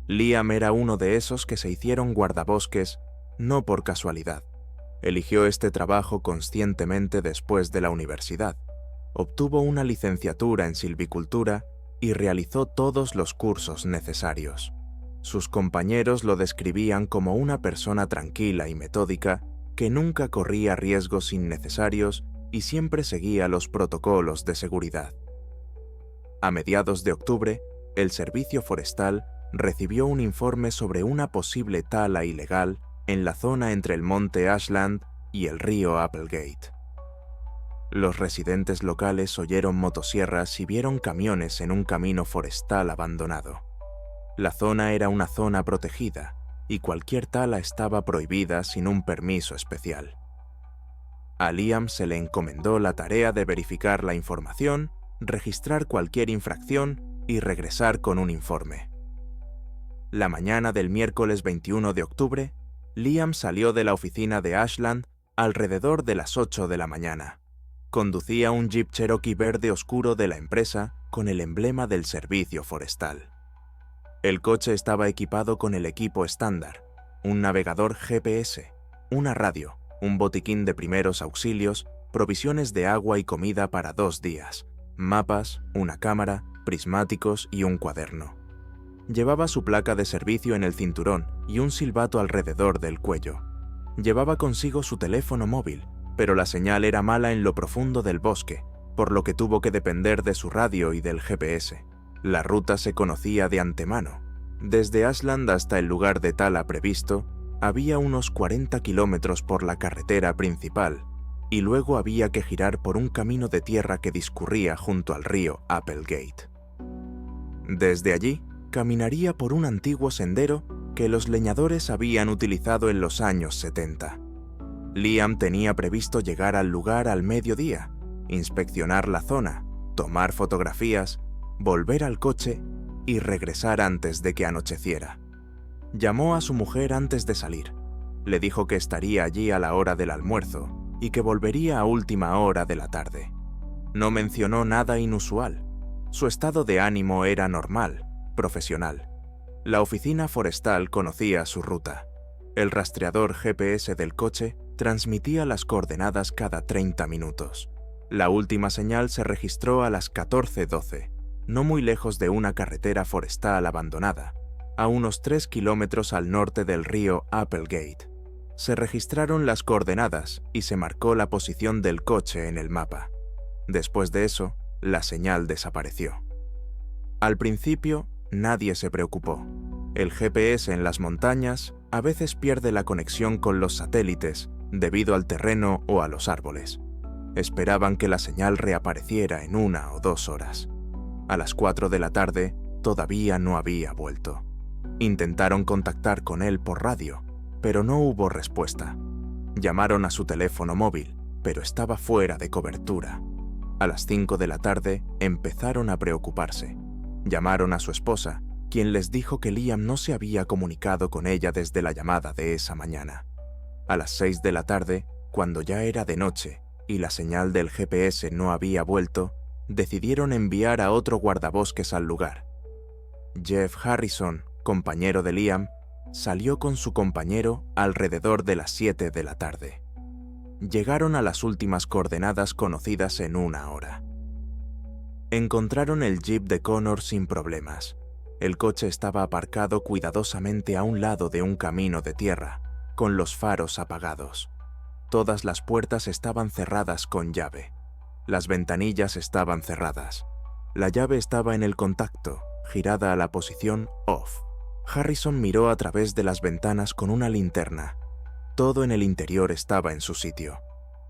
Liam era uno de esos que se hicieron guardabosques no por casualidad. Eligió este trabajo conscientemente después de la universidad. Obtuvo una licenciatura en silvicultura y realizó todos los cursos necesarios. Sus compañeros lo describían como una persona tranquila y metódica que nunca corría riesgos innecesarios y siempre seguía los protocolos de seguridad. A mediados de octubre, el Servicio Forestal recibió un informe sobre una posible tala ilegal en la zona entre el monte Ashland y el río Applegate. Los residentes locales oyeron motosierras y vieron camiones en un camino forestal abandonado. La zona era una zona protegida y cualquier tala estaba prohibida sin un permiso especial. A Liam se le encomendó la tarea de verificar la información, registrar cualquier infracción y regresar con un informe. La mañana del miércoles 21 de octubre, Liam salió de la oficina de Ashland alrededor de las 8 de la mañana. Conducía un Jeep Cherokee verde oscuro de la empresa con el emblema del servicio forestal. El coche estaba equipado con el equipo estándar, un navegador GPS, una radio, un botiquín de primeros auxilios, provisiones de agua y comida para 2 días, mapas, una cámara, prismáticos y un cuaderno. Llevaba su placa de servicio en el cinturón y un silbato alrededor del cuello. Llevaba consigo su teléfono móvil, pero la señal era mala en lo profundo del bosque, por lo que tuvo que depender de su radio y del GPS. La ruta se conocía de antemano. Desde Ashland hasta el lugar de tala previsto, había unos 40 kilómetros por la carretera principal, y luego había que girar por un camino de tierra que discurría junto al río Applegate. Desde allí, caminaría por un antiguo sendero que los leñadores habían utilizado en los años 70. Liam tenía previsto llegar al lugar al mediodía, inspeccionar la zona, tomar fotografías, volver al coche y regresar antes de que anocheciera. Llamó a su mujer antes de salir. Le dijo que estaría allí a la hora del almuerzo y que volvería a última hora de la tarde. No mencionó nada inusual. Su estado de ánimo era normal, profesional. La oficina forestal conocía su ruta. El rastreador GPS del coche transmitía las coordenadas cada 30 minutos. La última señal se registró a las 14:12, no muy lejos de una carretera forestal abandonada, a unos 3 kilómetros al norte del río Applegate. Se registraron las coordenadas y se marcó la posición del coche en el mapa. Después de eso, la señal desapareció. Al principio, nadie se preocupó. El GPS en las montañas a veces pierde la conexión con los satélites debido al terreno o a los árboles. Esperaban que la señal reapareciera en 1 o 2 horas. A las 4 de la tarde, todavía no había vuelto. Intentaron contactar con él por radio, pero no hubo respuesta. Llamaron a su teléfono móvil, pero estaba fuera de cobertura. A las 5 de la tarde empezaron a preocuparse. Llamaron a su esposa, quien les dijo que Liam no se había comunicado con ella desde la llamada de esa mañana. A las 6 de la tarde, cuando ya era de noche y la señal del GPS no había vuelto, decidieron enviar a otro guardabosques al lugar. Jeff Harrison, compañero de Liam, salió con su compañero alrededor de las 7 de la tarde. Llegaron a las últimas coordenadas conocidas en 1 hora. Encontraron el jeep de Connor sin problemas. El coche estaba aparcado cuidadosamente a un lado de un camino de tierra, con los faros apagados. Todas las puertas estaban cerradas con llave. Las ventanillas estaban cerradas. La llave estaba en el contacto, girada a la posición off. Harrison miró a través de las ventanas con una linterna. Todo en el interior estaba en su sitio.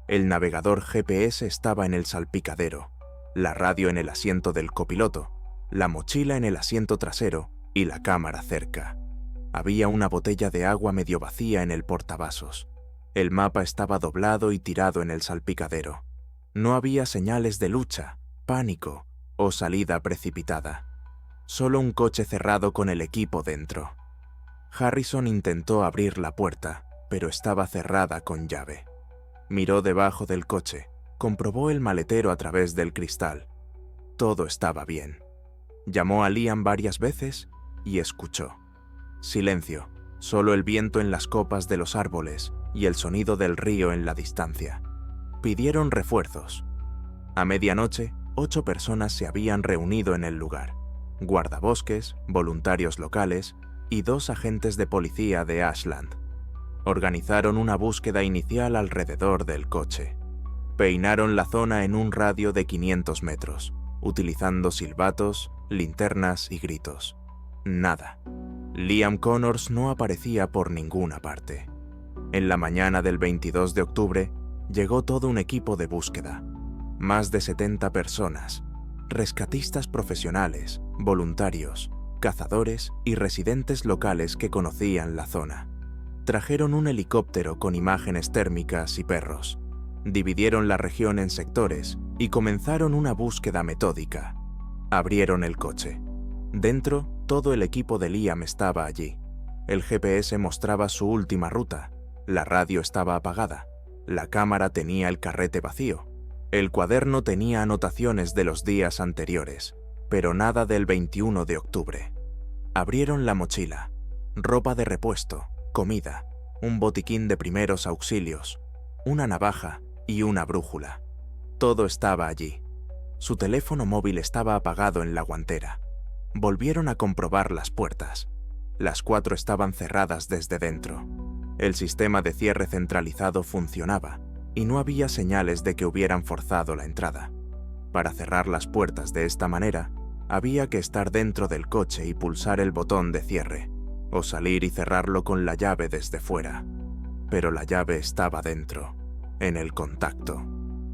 El navegador GPS estaba en el salpicadero, la radio en el asiento del copiloto, la mochila en el asiento trasero y la cámara cerca. Había una botella de agua medio vacía en el portavasos. El mapa estaba doblado y tirado en el salpicadero. No había señales de lucha, pánico o salida precipitada. Solo un coche cerrado con el equipo dentro. Harrison intentó abrir la puerta, pero estaba cerrada con llave. Miró debajo del coche, comprobó el maletero a través del cristal. Todo estaba bien. Llamó a Liam varias veces y escuchó. Silencio, solo el viento en las copas de los árboles y el sonido del río en la distancia. Pidieron refuerzos. A medianoche, 8 personas se habían reunido en el lugar. Guardabosques, voluntarios locales y 2 agentes de policía de Ashland. Organizaron una búsqueda inicial alrededor del coche. Peinaron la zona en un radio de 500 metros, utilizando silbatos, linternas y gritos. Nada. Liam Connors no aparecía por ninguna parte. En la mañana del 22 de octubre, llegó todo un equipo de búsqueda. Más de 70 personas, rescatistas profesionales, voluntarios, cazadores y residentes locales que conocían la zona. Trajeron un helicóptero con imágenes térmicas y perros. Dividieron la región en sectores y comenzaron una búsqueda metódica. Abrieron el coche. Dentro, todo el equipo de Liam estaba allí. El GPS mostraba su última ruta. La radio estaba apagada. La cámara tenía el carrete vacío. El cuaderno tenía anotaciones de los días anteriores, pero nada del 21 de octubre. Abrieron la mochila. Ropa de repuesto, comida, un botiquín de primeros auxilios, una navaja y una brújula. Todo estaba allí. Su teléfono móvil estaba apagado en la guantera. Volvieron a comprobar las puertas. Las 4 estaban cerradas desde dentro. El sistema de cierre centralizado funcionaba y no había señales de que hubieran forzado la entrada. Para cerrar las puertas de esta manera, había que estar dentro del coche y pulsar el botón de cierre, o salir y cerrarlo con la llave desde fuera. Pero la llave estaba dentro, en el contacto.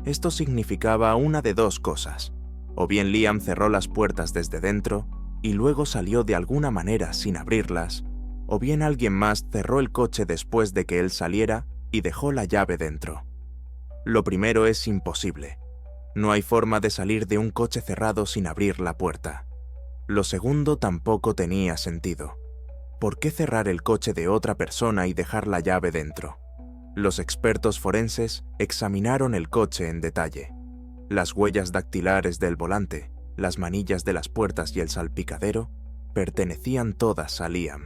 Esto significaba una de 2 cosas. O bien Liam cerró las puertas desde dentro y luego salió de alguna manera sin abrirlas, o bien alguien más cerró el coche después de que él saliera y dejó la llave dentro. Lo primero es imposible. No hay forma de salir de un coche cerrado sin abrir la puerta. Lo segundo tampoco tenía sentido. ¿Por qué cerrar el coche de otra persona y dejar la llave dentro? Los expertos forenses examinaron el coche en detalle. Las huellas dactilares del volante, las manillas de las puertas y el salpicadero pertenecían todas a Liam.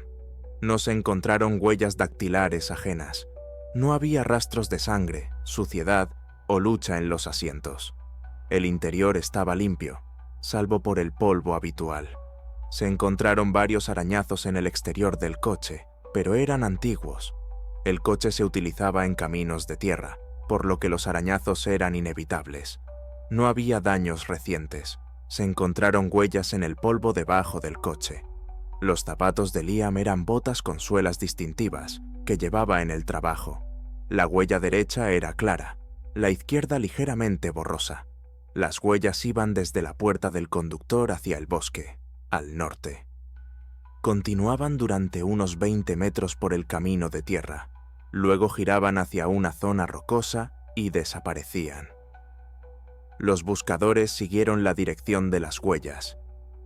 No se encontraron huellas dactilares ajenas. No había rastros de sangre, suciedad o lucha en los asientos. El interior estaba limpio, salvo por el polvo habitual. Se encontraron varios arañazos en el exterior del coche, pero eran antiguos. El coche se utilizaba en caminos de tierra, por lo que los arañazos eran inevitables. No había daños recientes. Se encontraron huellas en el polvo debajo del coche. Los zapatos de Liam eran botas con suelas distintivas que llevaba en el trabajo. La huella derecha era clara, la izquierda ligeramente borrosa. Las huellas iban desde la puerta del conductor hacia el bosque, al norte. Continuaban durante unos 20 metros por el camino de tierra. Luego giraban hacia una zona rocosa y desaparecían. Los buscadores siguieron la dirección de las huellas.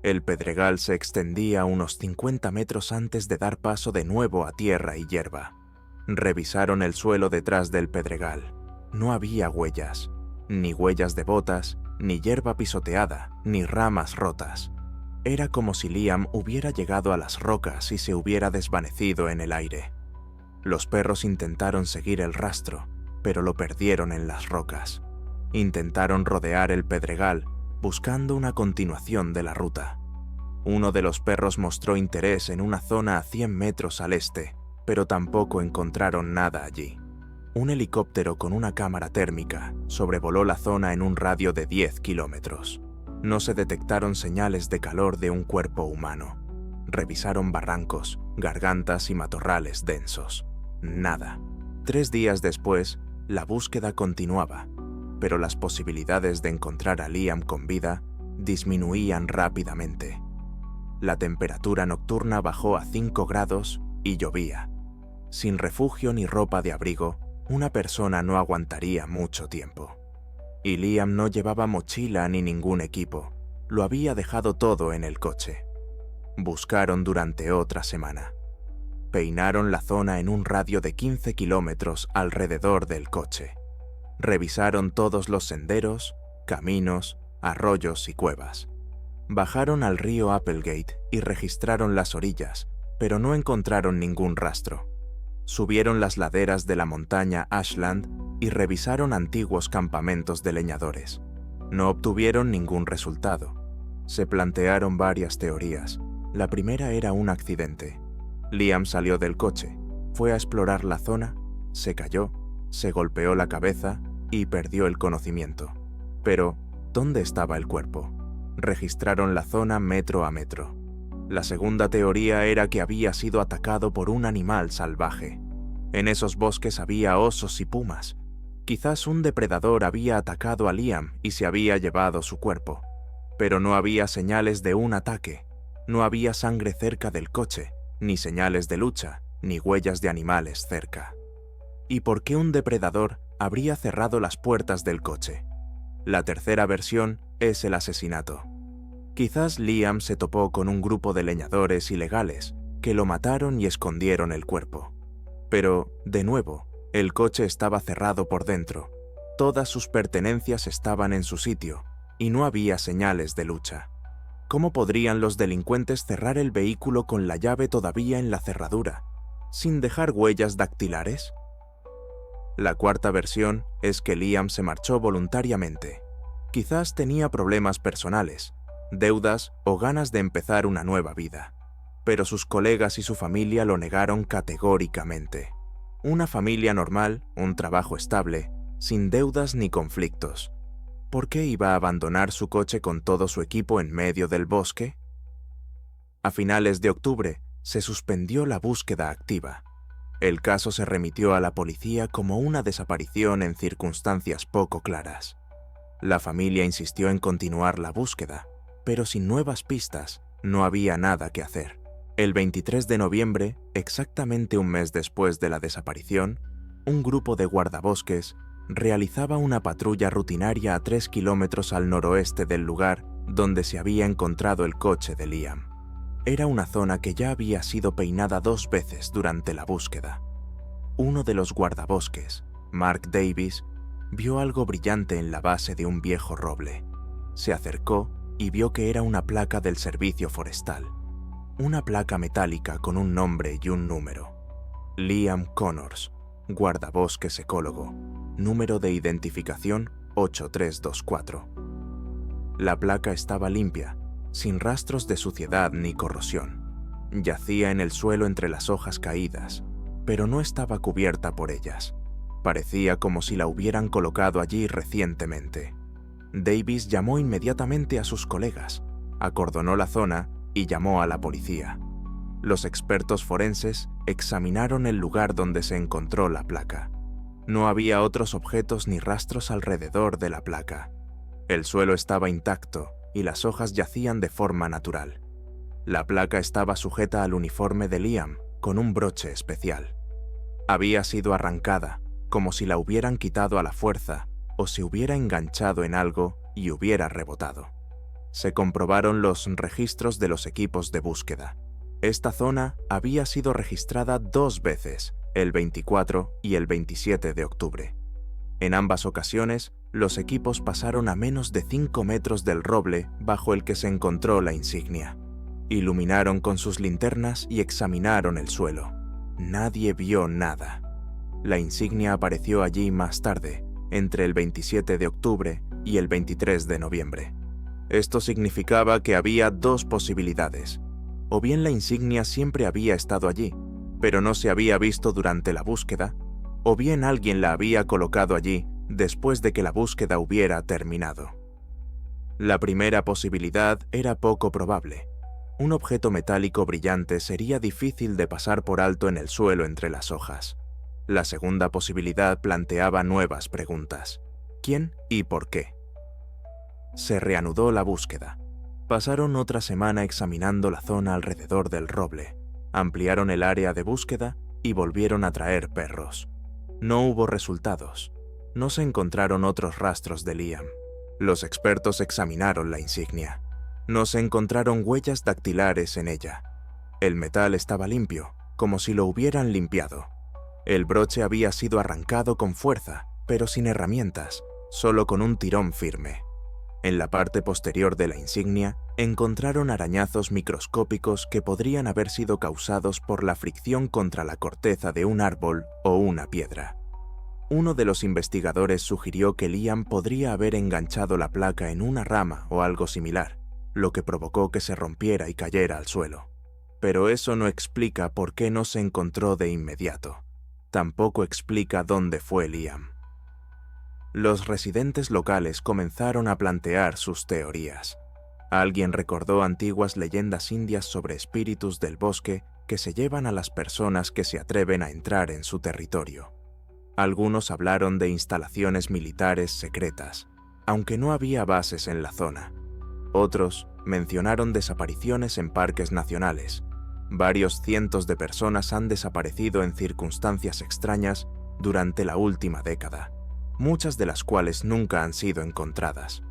El pedregal se extendía unos 50 metros antes de dar paso de nuevo a tierra y hierba. Revisaron el suelo detrás del pedregal. No había huellas, ni huellas de botas, ni hierba pisoteada, ni ramas rotas. Era como si Liam hubiera llegado a las rocas y se hubiera desvanecido en el aire. Los perros intentaron seguir el rastro, pero lo perdieron en las rocas. Intentaron rodear el pedregal, buscando una continuación de la ruta. Uno de los perros mostró interés en una zona a 100 metros al este, pero tampoco encontraron nada allí. Un helicóptero con una cámara térmica sobrevoló la zona en un radio de 10 kilómetros. No se detectaron señales de calor de un cuerpo humano. Revisaron barrancos, gargantas y matorrales densos. Nada. 3 días después, la búsqueda continuaba, pero las posibilidades de encontrar a Liam con vida disminuían rápidamente. La temperatura nocturna bajó a 5 grados y llovía. Sin refugio ni ropa de abrigo, una persona no aguantaría mucho tiempo. Y Liam no llevaba mochila ni ningún equipo. Lo había dejado todo en el coche. Buscaron durante otra semana. Peinaron la zona en un radio de 15 kilómetros alrededor del coche. Revisaron todos los senderos, caminos, arroyos y cuevas. Bajaron al río Applegate y registraron las orillas, pero no encontraron ningún rastro. Subieron las laderas de la montaña Ashland y revisaron antiguos campamentos de leñadores. No obtuvieron ningún resultado. Se plantearon varias teorías. La primera era un accidente. Liam salió del coche, fue a explorar la zona, se cayó, se golpeó la cabeza y perdió el conocimiento. Pero, ¿dónde estaba el cuerpo? Registraron la zona metro a metro. La segunda teoría era que había sido atacado por un animal salvaje. En esos bosques había osos y pumas. Quizás un depredador había atacado a Liam y se había llevado su cuerpo. Pero no había señales de un ataque. No había sangre cerca del coche, ni señales de lucha, ni huellas de animales cerca. ¿Y por qué un depredador habría cerrado las puertas del coche? La tercera versión es el asesinato. Quizás Liam se topó con un grupo de leñadores ilegales que lo mataron y escondieron el cuerpo. Pero, de nuevo, el coche estaba cerrado por dentro. Todas sus pertenencias estaban en su sitio y no había señales de lucha. ¿Cómo podrían los delincuentes cerrar el vehículo con la llave todavía en la cerradura, sin dejar huellas dactilares? La cuarta versión es que Liam se marchó voluntariamente. Quizás tenía problemas personales, deudas o ganas de empezar una nueva vida. Pero sus colegas y su familia lo negaron categóricamente. Una familia normal, un trabajo estable, sin deudas ni conflictos. ¿Por qué iba a abandonar su coche con todo su equipo en medio del bosque? A finales de octubre, se suspendió la búsqueda activa. El caso se remitió a la policía como una desaparición en circunstancias poco claras. La familia insistió en continuar la búsqueda, pero sin nuevas pistas, no había nada que hacer. El 23 de noviembre, exactamente un mes después de la desaparición, un grupo de guardabosques realizaba una patrulla rutinaria a 3 kilómetros al noroeste del lugar donde se había encontrado el coche de Liam. Era una zona que ya había sido peinada 2 veces durante la búsqueda. Uno de los guardabosques, Mark Davis, vio algo brillante en la base de un viejo roble. Se acercó y vio que era una placa del servicio forestal. Una placa metálica con un nombre y un número. Liam Connors, guardabosques ecólogo, número de identificación 8324. La placa estaba limpia, sin rastros de suciedad ni corrosión. Yacía en el suelo entre las hojas caídas, pero no estaba cubierta por ellas. Parecía como si la hubieran colocado allí recientemente. Davis llamó inmediatamente a sus colegas, acordonó la zona y llamó a la policía. Los expertos forenses examinaron el lugar donde se encontró la placa. No había otros objetos ni rastros alrededor de la placa. El suelo estaba intacto y las hojas yacían de forma natural. La placa estaba sujeta al uniforme de Liam con un broche especial. Había sido arrancada, como si la hubieran quitado a la fuerza o se hubiera enganchado en algo y hubiera rebotado. Se comprobaron los registros de los equipos de búsqueda. Esta zona había sido registrada 2 veces, el 24 y el 27 de octubre. En ambas ocasiones, los equipos pasaron a menos de 5 metros del roble bajo el que se encontró la insignia. Iluminaron con sus linternas y examinaron el suelo. Nadie vio nada. La insignia apareció allí más tarde, entre el 27 de octubre y el 23 de noviembre. Esto significaba que había 2 posibilidades. O bien la insignia siempre había estado allí, pero no se había visto durante la búsqueda, o bien alguien la había colocado allí después de que la búsqueda hubiera terminado. La primera posibilidad era poco probable. Un objeto metálico brillante sería difícil de pasar por alto en el suelo entre las hojas. La segunda posibilidad planteaba nuevas preguntas. ¿Quién y por qué? Se reanudó la búsqueda. Pasaron otra semana examinando la zona alrededor del roble, ampliaron el área de búsqueda y volvieron a traer perros. No hubo resultados. No se encontraron otros rastros de Liam. Los expertos examinaron la insignia. No se encontraron huellas dactilares en ella. El metal estaba limpio, como si lo hubieran limpiado. El broche había sido arrancado con fuerza, pero sin herramientas, solo con un tirón firme. En la parte posterior de la insignia encontraron arañazos microscópicos que podrían haber sido causados por la fricción contra la corteza de un árbol o una piedra. Uno de los investigadores sugirió que Liam podría haber enganchado la placa en una rama o algo similar, lo que provocó que se rompiera y cayera al suelo. Pero eso no explica por qué no se encontró de inmediato. Tampoco explica dónde fue Liam. Los residentes locales comenzaron a plantear sus teorías. Alguien recordó antiguas leyendas indias sobre espíritus del bosque que se llevan a las personas que se atreven a entrar en su territorio. Algunos hablaron de instalaciones militares secretas, aunque no había bases en la zona. Otros mencionaron desapariciones en parques nacionales. Varios cientos de personas han desaparecido en circunstancias extrañas durante la última década, muchas de las cuales nunca han sido encontradas.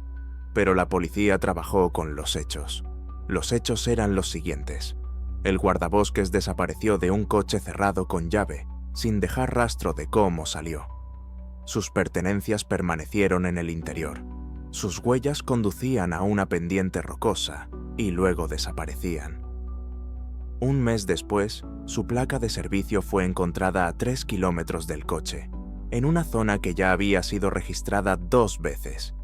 Pero la policía trabajó con los hechos. Los hechos eran los siguientes. El guardabosques desapareció de un coche cerrado con llave, sin dejar rastro de cómo salió. Sus pertenencias permanecieron en el interior. Sus huellas conducían a una pendiente rocosa y luego desaparecían. Un mes después, su placa de servicio fue encontrada a 3 kilómetros del coche, en una zona que ya había sido registrada 2 veces.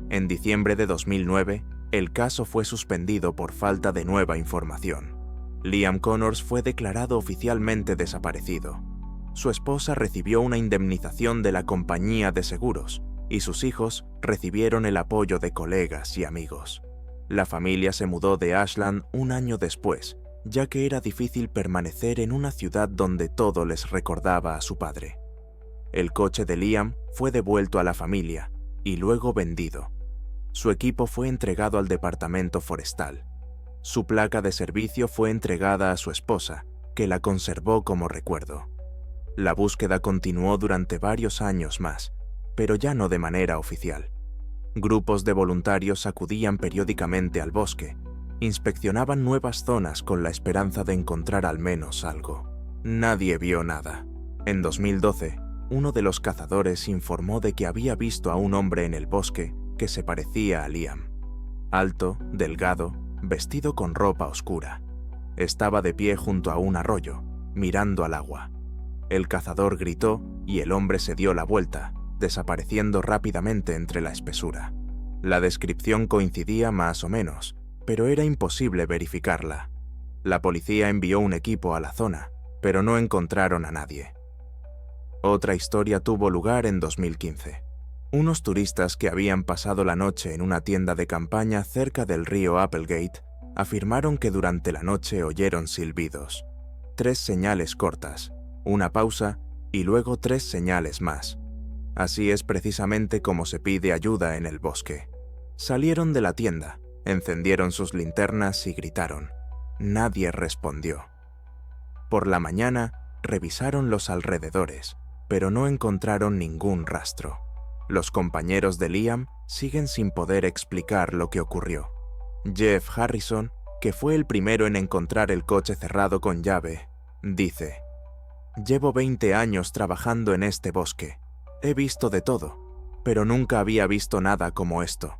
En diciembre de 2009, el caso fue suspendido por falta de nueva información. Liam Connors fue declarado oficialmente desaparecido. Su esposa recibió una indemnización de la compañía de seguros y sus hijos recibieron el apoyo de colegas y amigos. La familia se mudó de Ashland un año después, ya que era difícil permanecer en una ciudad donde todo les recordaba a su padre. El coche de Liam fue devuelto a la familia y luego vendido. Su equipo fue entregado al departamento forestal. Su placa de servicio fue entregada a su esposa, que la conservó como recuerdo. La búsqueda continuó durante varios años más, pero ya no de manera oficial. Grupos de voluntarios acudían periódicamente al bosque, inspeccionaban nuevas zonas con la esperanza de encontrar al menos algo. Nadie vio nada. En 2012, uno de los cazadores informó de que había visto a un hombre en el bosque que se parecía a Liam. Alto, delgado, vestido con ropa oscura. Estaba de pie junto a un arroyo, mirando al agua. El cazador gritó y el hombre se dio la vuelta, desapareciendo rápidamente entre la espesura. La descripción coincidía más o menos, pero era imposible verificarla. La policía envió un equipo a la zona, pero no encontraron a nadie. Otra historia tuvo lugar en 2015. Unos turistas que habían pasado la noche en una tienda de campaña cerca del río Applegate afirmaron que durante la noche oyeron silbidos. 3 señales cortas, una pausa y luego 3 señales más. Así es precisamente como se pide ayuda en el bosque. Salieron de la tienda, encendieron sus linternas y gritaron. Nadie respondió. Por la mañana, revisaron los alrededores, pero no encontraron ningún rastro. Los compañeros de Liam siguen sin poder explicar lo que ocurrió. Jeff Harrison, que fue el primero en encontrar el coche cerrado con llave, dice: «Llevo 20 años trabajando en este bosque. He visto de todo, pero nunca había visto nada como esto.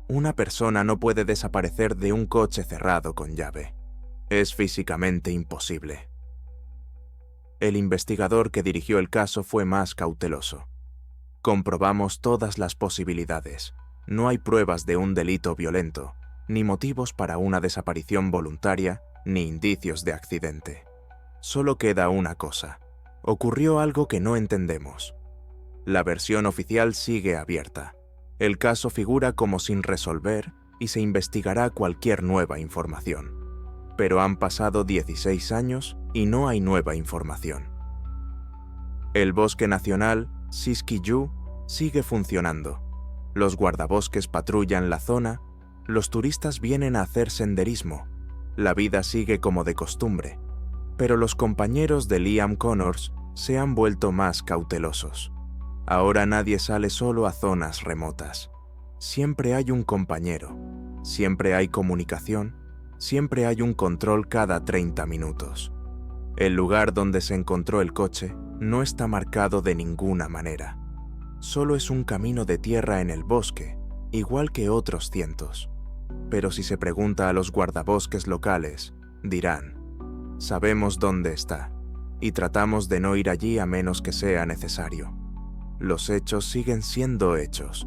Una persona no puede desaparecer de un coche cerrado con llave. Es físicamente imposible». El investigador que dirigió el caso fue más cauteloso. «Comprobamos todas las posibilidades. No hay pruebas de un delito violento, ni motivos para una desaparición voluntaria, ni indicios de accidente. Solo queda una cosa. Ocurrió algo que no entendemos. La versión oficial sigue abierta. El caso figura como sin resolver y se investigará cualquier nueva información. Pero han pasado 16 años y no hay nueva información. El Bosque Nacional Siskiyou sigue funcionando. Los guardabosques patrullan la zona, los turistas vienen a hacer senderismo, la vida sigue como de costumbre, pero los compañeros de Liam Connors se han vuelto más cautelosos. Ahora nadie sale solo a zonas remotas. Siempre hay un compañero, siempre hay comunicación, siempre hay un control cada 30 minutos. El lugar donde se encontró el coche no está marcado de ninguna manera. Solo es un camino de tierra en el bosque, igual que otros cientos. Pero si se pregunta a los guardabosques locales, dirán: «Sabemos dónde está, y tratamos de no ir allí a menos que sea necesario». Los hechos siguen siendo hechos.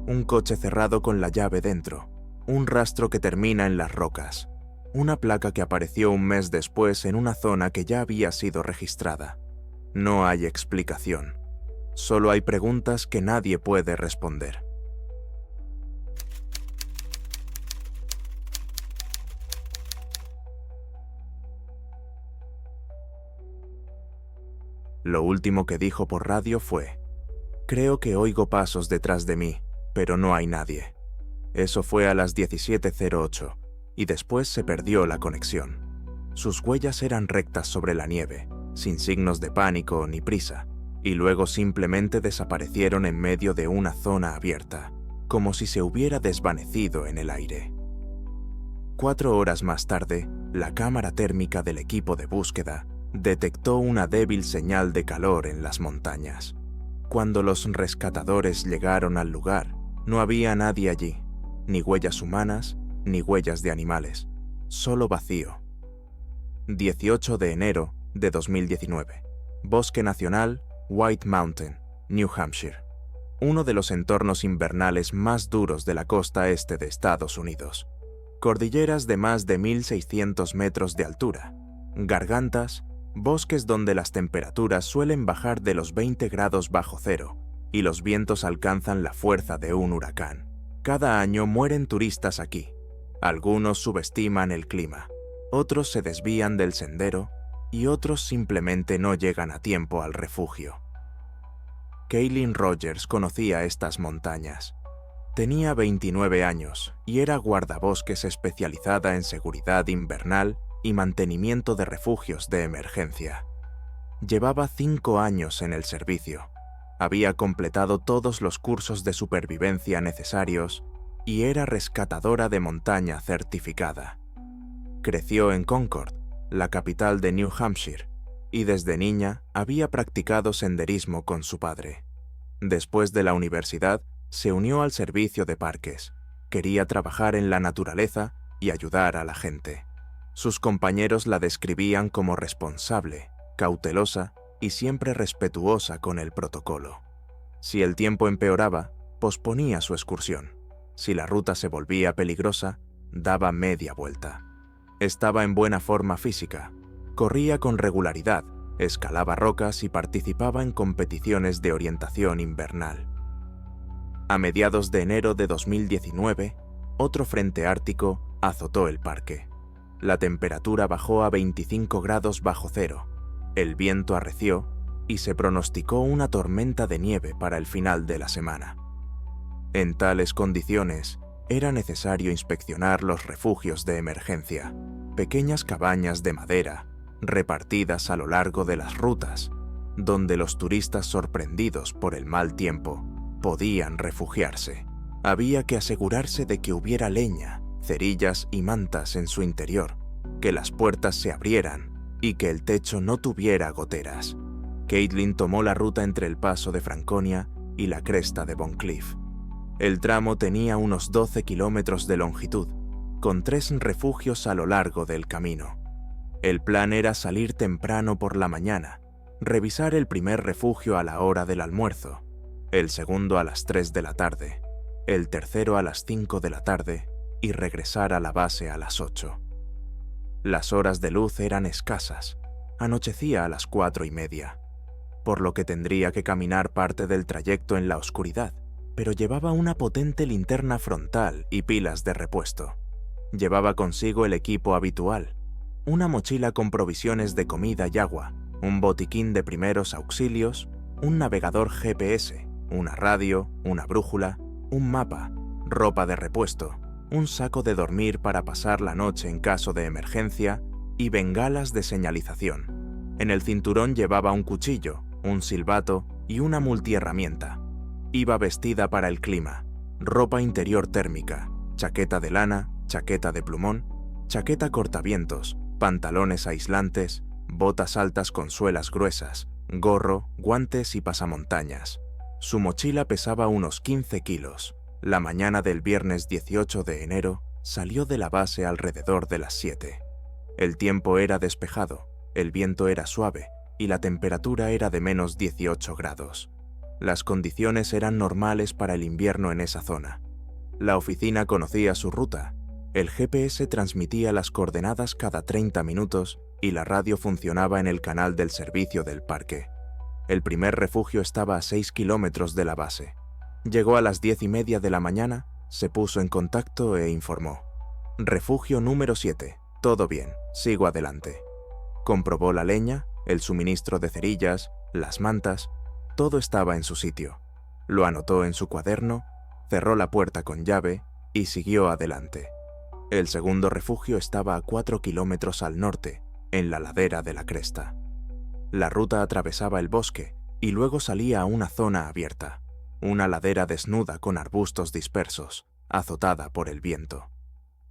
Un coche cerrado con la llave dentro, un rastro que termina en las rocas, una placa que apareció un mes después en una zona que ya había sido registrada. No hay explicación. Solo hay preguntas que nadie puede responder. Lo último que dijo por radio fue: «Creo que oigo pasos detrás de mí, pero no hay nadie». Eso fue a las 17:08, y después se perdió la conexión. Sus huellas eran rectas sobre la nieve, sin signos de pánico ni prisa, y luego simplemente desaparecieron en medio de una zona abierta, como si se hubiera desvanecido en el aire. 4 horas más tarde, la cámara térmica del equipo de búsqueda detectó una débil señal de calor en las montañas. Cuando los rescatadores llegaron al lugar, no había nadie allí, ni huellas humanas, ni huellas de animales, solo vacío. 18 de enero de 2019. Bosque Nacional White Mountain, New Hampshire. Uno de los entornos invernales más duros de la costa este de Estados Unidos. Cordilleras de más de 1.600 metros de altura, gargantas, bosques donde las temperaturas suelen bajar de los 20 grados bajo cero y los vientos alcanzan la fuerza de un huracán. Cada año mueren turistas aquí. Algunos subestiman el clima, otros se desvían del sendero y otros simplemente no llegan a tiempo al refugio. Kaylin Rogers conocía estas montañas. Tenía 29 años y era guardabosques especializada en seguridad invernal y mantenimiento de refugios de emergencia. Llevaba 5 años en el servicio. Había completado todos los cursos de supervivencia necesarios y era rescatadora de montaña certificada. Creció en Concord, la capital de New Hampshire, y desde niña había practicado senderismo con su padre. Después de la universidad, se unió al servicio de parques. Quería trabajar en la naturaleza y ayudar a la gente. Sus compañeros la describían como responsable, cautelosa y siempre respetuosa con el protocolo. Si el tiempo empeoraba, posponía su excursión. Si la ruta se volvía peligrosa, daba media vuelta. Estaba en buena forma física, corría con regularidad, escalaba rocas y participaba en competiciones de orientación invernal. A mediados de enero de 2019, otro frente ártico azotó el parque. La temperatura bajó a 25 grados bajo cero, el viento arreció y se pronosticó una tormenta de nieve para el final de la semana. En tales condiciones, era necesario inspeccionar los refugios de emergencia, pequeñas cabañas de madera, repartidas a lo largo de las rutas, donde los turistas sorprendidos por el mal tiempo podían refugiarse. Había que asegurarse de que hubiera leña, cerillas y mantas en su interior, que las puertas se abrieran y que el techo no tuviera goteras. Caitlin tomó la ruta entre el paso de Franconia y la cresta de Von Cliff. El tramo tenía unos 12 kilómetros de longitud, con 3 refugios a lo largo del camino. El plan era salir temprano por la mañana, revisar el primer refugio a la hora del almuerzo, el segundo a las 3 de la tarde, el tercero a las 5 de la tarde y regresar a la base a las 8. Las horas de luz eran escasas, anochecía a las 4:30, por lo que tendría que caminar parte del trayecto en la oscuridad, pero llevaba una potente linterna frontal y pilas de repuesto. Llevaba consigo el equipo habitual, una mochila con provisiones de comida y agua, un botiquín de primeros auxilios, un navegador GPS, una radio, una brújula, un mapa, ropa de repuesto, un saco de dormir para pasar la noche en caso de emergencia y bengalas de señalización. En el cinturón llevaba un cuchillo, un silbato y una multiherramienta. Iba vestida para el clima, ropa interior térmica, chaqueta de lana, chaqueta de plumón, chaqueta cortavientos, pantalones aislantes, botas altas con suelas gruesas, gorro, guantes y pasamontañas. Su mochila pesaba unos 15 kilos. La mañana del viernes 18 de enero salió de la base alrededor de las 7. El tiempo era despejado, el viento era suave y la temperatura era de menos 18 grados. Las condiciones eran normales para el invierno en esa zona. La oficina conocía su ruta. El GPS transmitía las coordenadas cada 30 minutos y la radio funcionaba en el canal del servicio del parque. El primer refugio estaba a 6 kilómetros de la base. Llegó a las 10:30 de la mañana, se puso en contacto e informó. Refugio número 7. Todo bien, sigo adelante. Comprobó la leña, el suministro de cerillas, las mantas. Todo estaba en su sitio. Lo anotó en su cuaderno, cerró la puerta con llave y siguió adelante. El segundo refugio estaba a 4 kilómetros al norte, en la ladera de la cresta. La ruta atravesaba el bosque y luego salía a una zona abierta, una ladera desnuda con arbustos dispersos, azotada por el viento.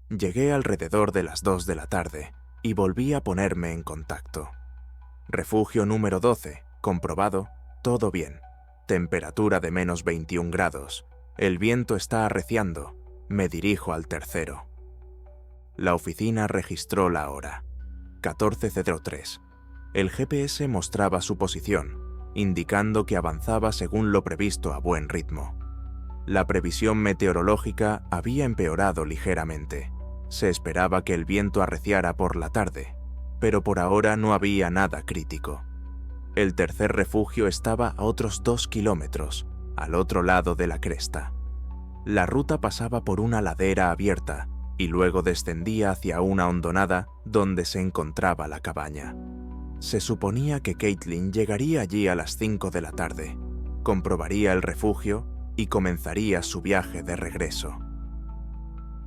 Llegué alrededor de las 2 de la tarde y volví a ponerme en contacto. Refugio número 12, comprobado. Todo bien. Temperatura de menos 21 grados. El viento está arreciando. Me dirijo al tercero. La oficina registró la hora. 14:03. El GPS mostraba su posición, indicando que avanzaba según lo previsto a buen ritmo. La previsión meteorológica había empeorado ligeramente. Se esperaba que el viento arreciara por la tarde, pero por ahora no había nada crítico. El tercer refugio estaba a otros 2 kilómetros, al otro lado de la cresta. La ruta pasaba por una ladera abierta y luego descendía hacia una hondonada donde se encontraba la cabaña. Se suponía que Caitlin llegaría allí a las 5 de la tarde, comprobaría el refugio y comenzaría su viaje de regreso.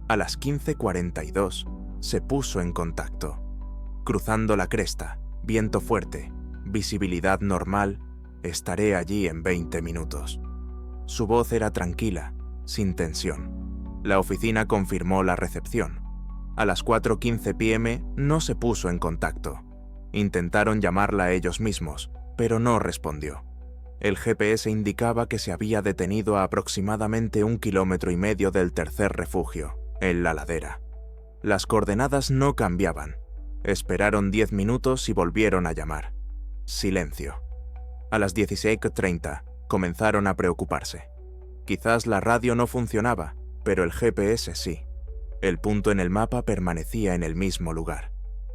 A las 15:42 se puso en contacto. Cruzando la cresta, viento fuerte, visibilidad normal, Estaré allí en 20 minutos. Su voz era tranquila, sin tensión. La oficina confirmó la recepción. A las 4:15 p.m. no se puso en contacto. Intentaron llamarla ellos mismos, pero no respondió. El GPS indicaba que se había detenido a aproximadamente 1,5 kilómetros del tercer refugio, en la ladera. Las coordenadas no cambiaban. Esperaron 10 minutos y volvieron a llamar. Silencio. A las 16:30 comenzaron a preocuparse. Quizás la radio no funcionaba, pero el GPS sí. El punto en el mapa permanecía en el mismo lugar.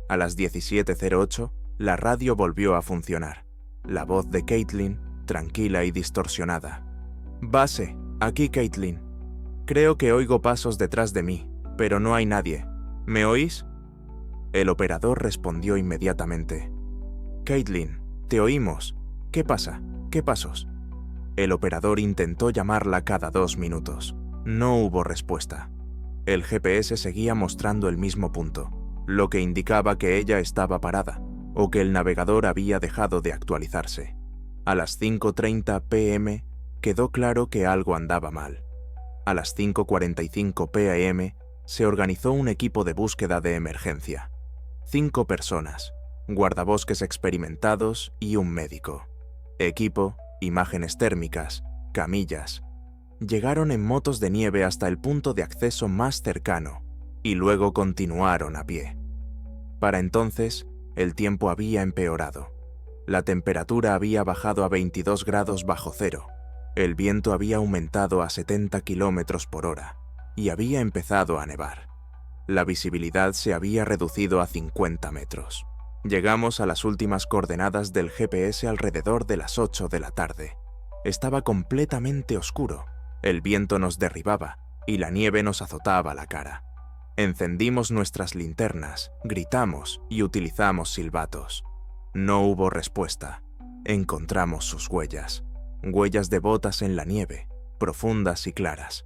A las 17:08, la radio volvió a funcionar. La voz de Caitlin, tranquila y distorsionada. «Base, aquí Caitlin. Creo que oigo pasos detrás de mí, pero no hay nadie. ¿Me oís?» El operador respondió inmediatamente. «Caitlin, te oímos. ¿Qué pasa? ¿Qué pasos?» El operador intentó llamarla cada 2 minutos. No hubo respuesta. El GPS seguía mostrando el mismo punto, lo que indicaba que ella estaba parada, o que el navegador había dejado de actualizarse. A las 5:30 p.m. quedó claro que algo andaba mal. A las 5:45 p.m. se organizó un equipo de búsqueda de emergencia. 5 personas, guardabosques experimentados y un médico. Equipo, imágenes térmicas, camillas. Llegaron en motos de nieve hasta el punto de acceso más cercano y luego continuaron a pie. Para entonces, el tiempo había empeorado. La temperatura había bajado a 22 grados bajo cero, el viento había aumentado a 70 kilómetros por hora y había empezado a nevar. La visibilidad se había reducido a 50 metros. Llegamos a las últimas coordenadas del GPS alrededor de las 8 de la tarde. Estaba completamente oscuro, el viento nos derribaba y la nieve nos azotaba la cara. Encendimos nuestras linternas, gritamos y utilizamos silbatos. No hubo respuesta. Encontramos sus huellas. Huellas de botas en la nieve, profundas y claras.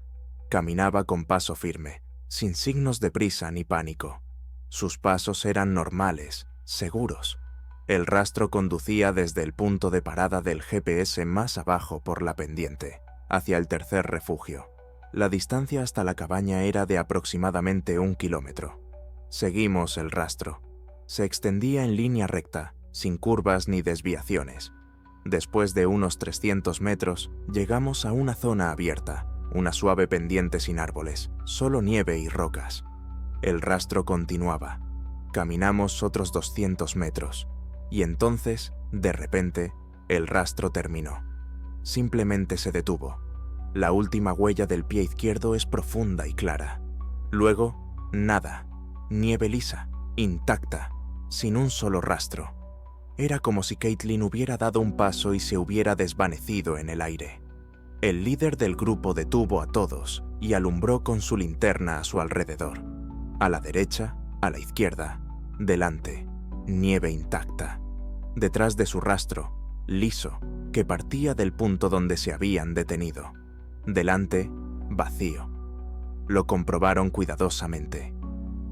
Caminaba con paso firme, sin signos de prisa ni pánico. Sus pasos eran normales, seguros. El rastro conducía desde el punto de parada del GPS más abajo por la pendiente, hacia el tercer refugio. La distancia hasta la cabaña era de aproximadamente 1 kilómetro. Seguimos el rastro. Se extendía en línea recta, sin curvas ni desviaciones. Después de unos 300 metros, llegamos a una zona abierta, una suave pendiente sin árboles, solo nieve y rocas. El rastro continuaba. Caminamos otros 200 metros, y entonces, de repente, el rastro terminó. Simplemente se detuvo. La última huella del pie izquierdo es profunda y clara. Luego, nada. Nieve lisa, intacta, sin un solo rastro. Era como si Caitlin hubiera dado un paso y se hubiera desvanecido en el aire. El líder del grupo detuvo a todos y alumbró con su linterna a su alrededor. A la derecha, a la izquierda, delante, nieve intacta. Detrás de su rastro, liso, que partía del punto donde se habían detenido. Delante, vacío. Lo comprobaron cuidadosamente.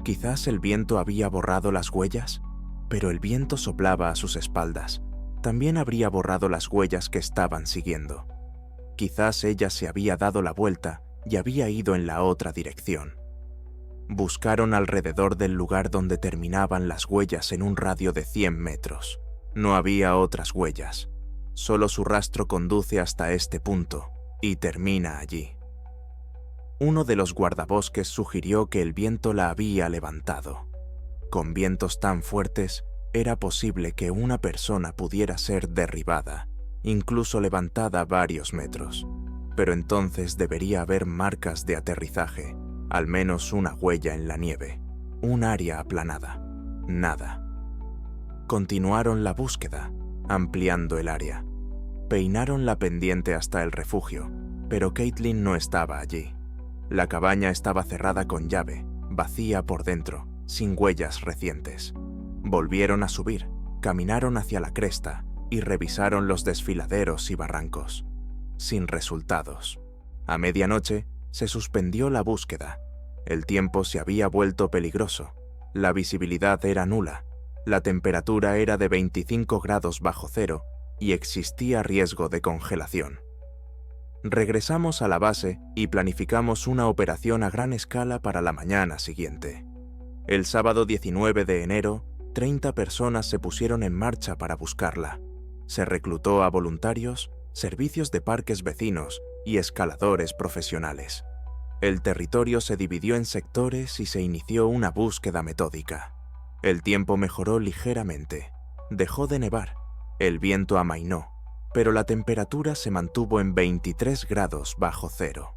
Quizás el viento había borrado las huellas, pero el viento soplaba a sus espaldas. También habría borrado las huellas que estaban siguiendo. Quizás ella se había dado la vuelta y había ido en la otra dirección. Buscaron alrededor del lugar donde terminaban las huellas en un radio de 100 metros. No había otras huellas. Solo su rastro conduce hasta este punto y termina allí. Uno de los guardabosques sugirió que el viento la había levantado. Con vientos tan fuertes, era posible que una persona pudiera ser derribada, incluso levantada varios metros. Pero entonces debería haber marcas de aterrizaje, al menos una huella en la nieve, un área aplanada. Nada. Continuaron la búsqueda, ampliando el área. Peinaron la pendiente hasta el refugio, pero Caitlin no estaba allí. La cabaña estaba cerrada con llave, vacía por dentro, sin huellas recientes. Volvieron a subir, caminaron hacia la cresta y revisaron los desfiladeros y barrancos. Sin resultados. A medianoche se suspendió la búsqueda. El tiempo se había vuelto peligroso. La visibilidad era nula. La temperatura era de 25 grados bajo cero y existía riesgo de congelación. Regresamos a la base y planificamos una operación a gran escala para la mañana siguiente. El sábado 19 de enero, 30 personas se pusieron en marcha para buscarla. Se reclutó a voluntarios, servicios de parques vecinos y escaladores profesionales. El territorio se dividió en sectores y se inició una búsqueda metódica. El tiempo mejoró ligeramente. Dejó de nevar, el viento amainó, pero la temperatura se mantuvo en 23 grados bajo cero.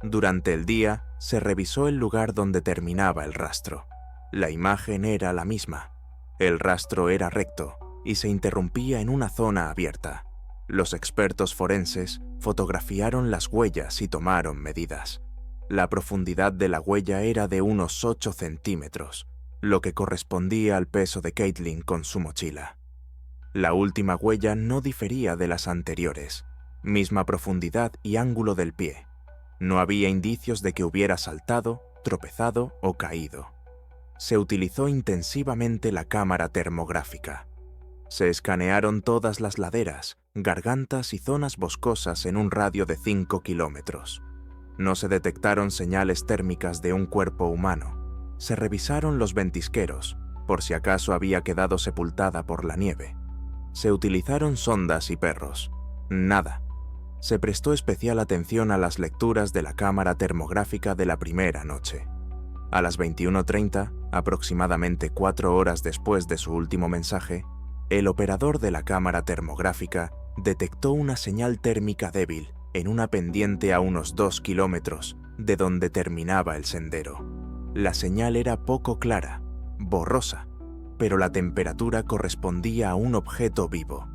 Durante el día, se revisó el lugar donde terminaba el rastro. La imagen era la misma. El rastro era recto y se interrumpía en una zona abierta. Los expertos forenses fotografiaron las huellas y tomaron medidas. La profundidad de la huella era de unos 8 centímetros, lo que correspondía al peso de Caitlin con su mochila. La última huella no difería de las anteriores, misma profundidad y ángulo del pie. No había indicios de que hubiera saltado, tropezado o caído. Se utilizó intensivamente la cámara termográfica. Se escanearon todas las laderas, gargantas y zonas boscosas en un radio de 5 kilómetros. No se detectaron señales térmicas de un cuerpo humano. Se revisaron los ventisqueros, por si acaso había quedado sepultada por la nieve. Se utilizaron sondas y perros. Nada. Se prestó especial atención a las lecturas de la cámara termográfica de la primera noche. A las 21:30, aproximadamente 4 horas después de su último mensaje, el operador de la cámara termográfica detectó una señal térmica débil en una pendiente a unos 2 kilómetros de donde terminaba el sendero. La señal era poco clara, borrosa, pero la temperatura correspondía a un objeto vivo.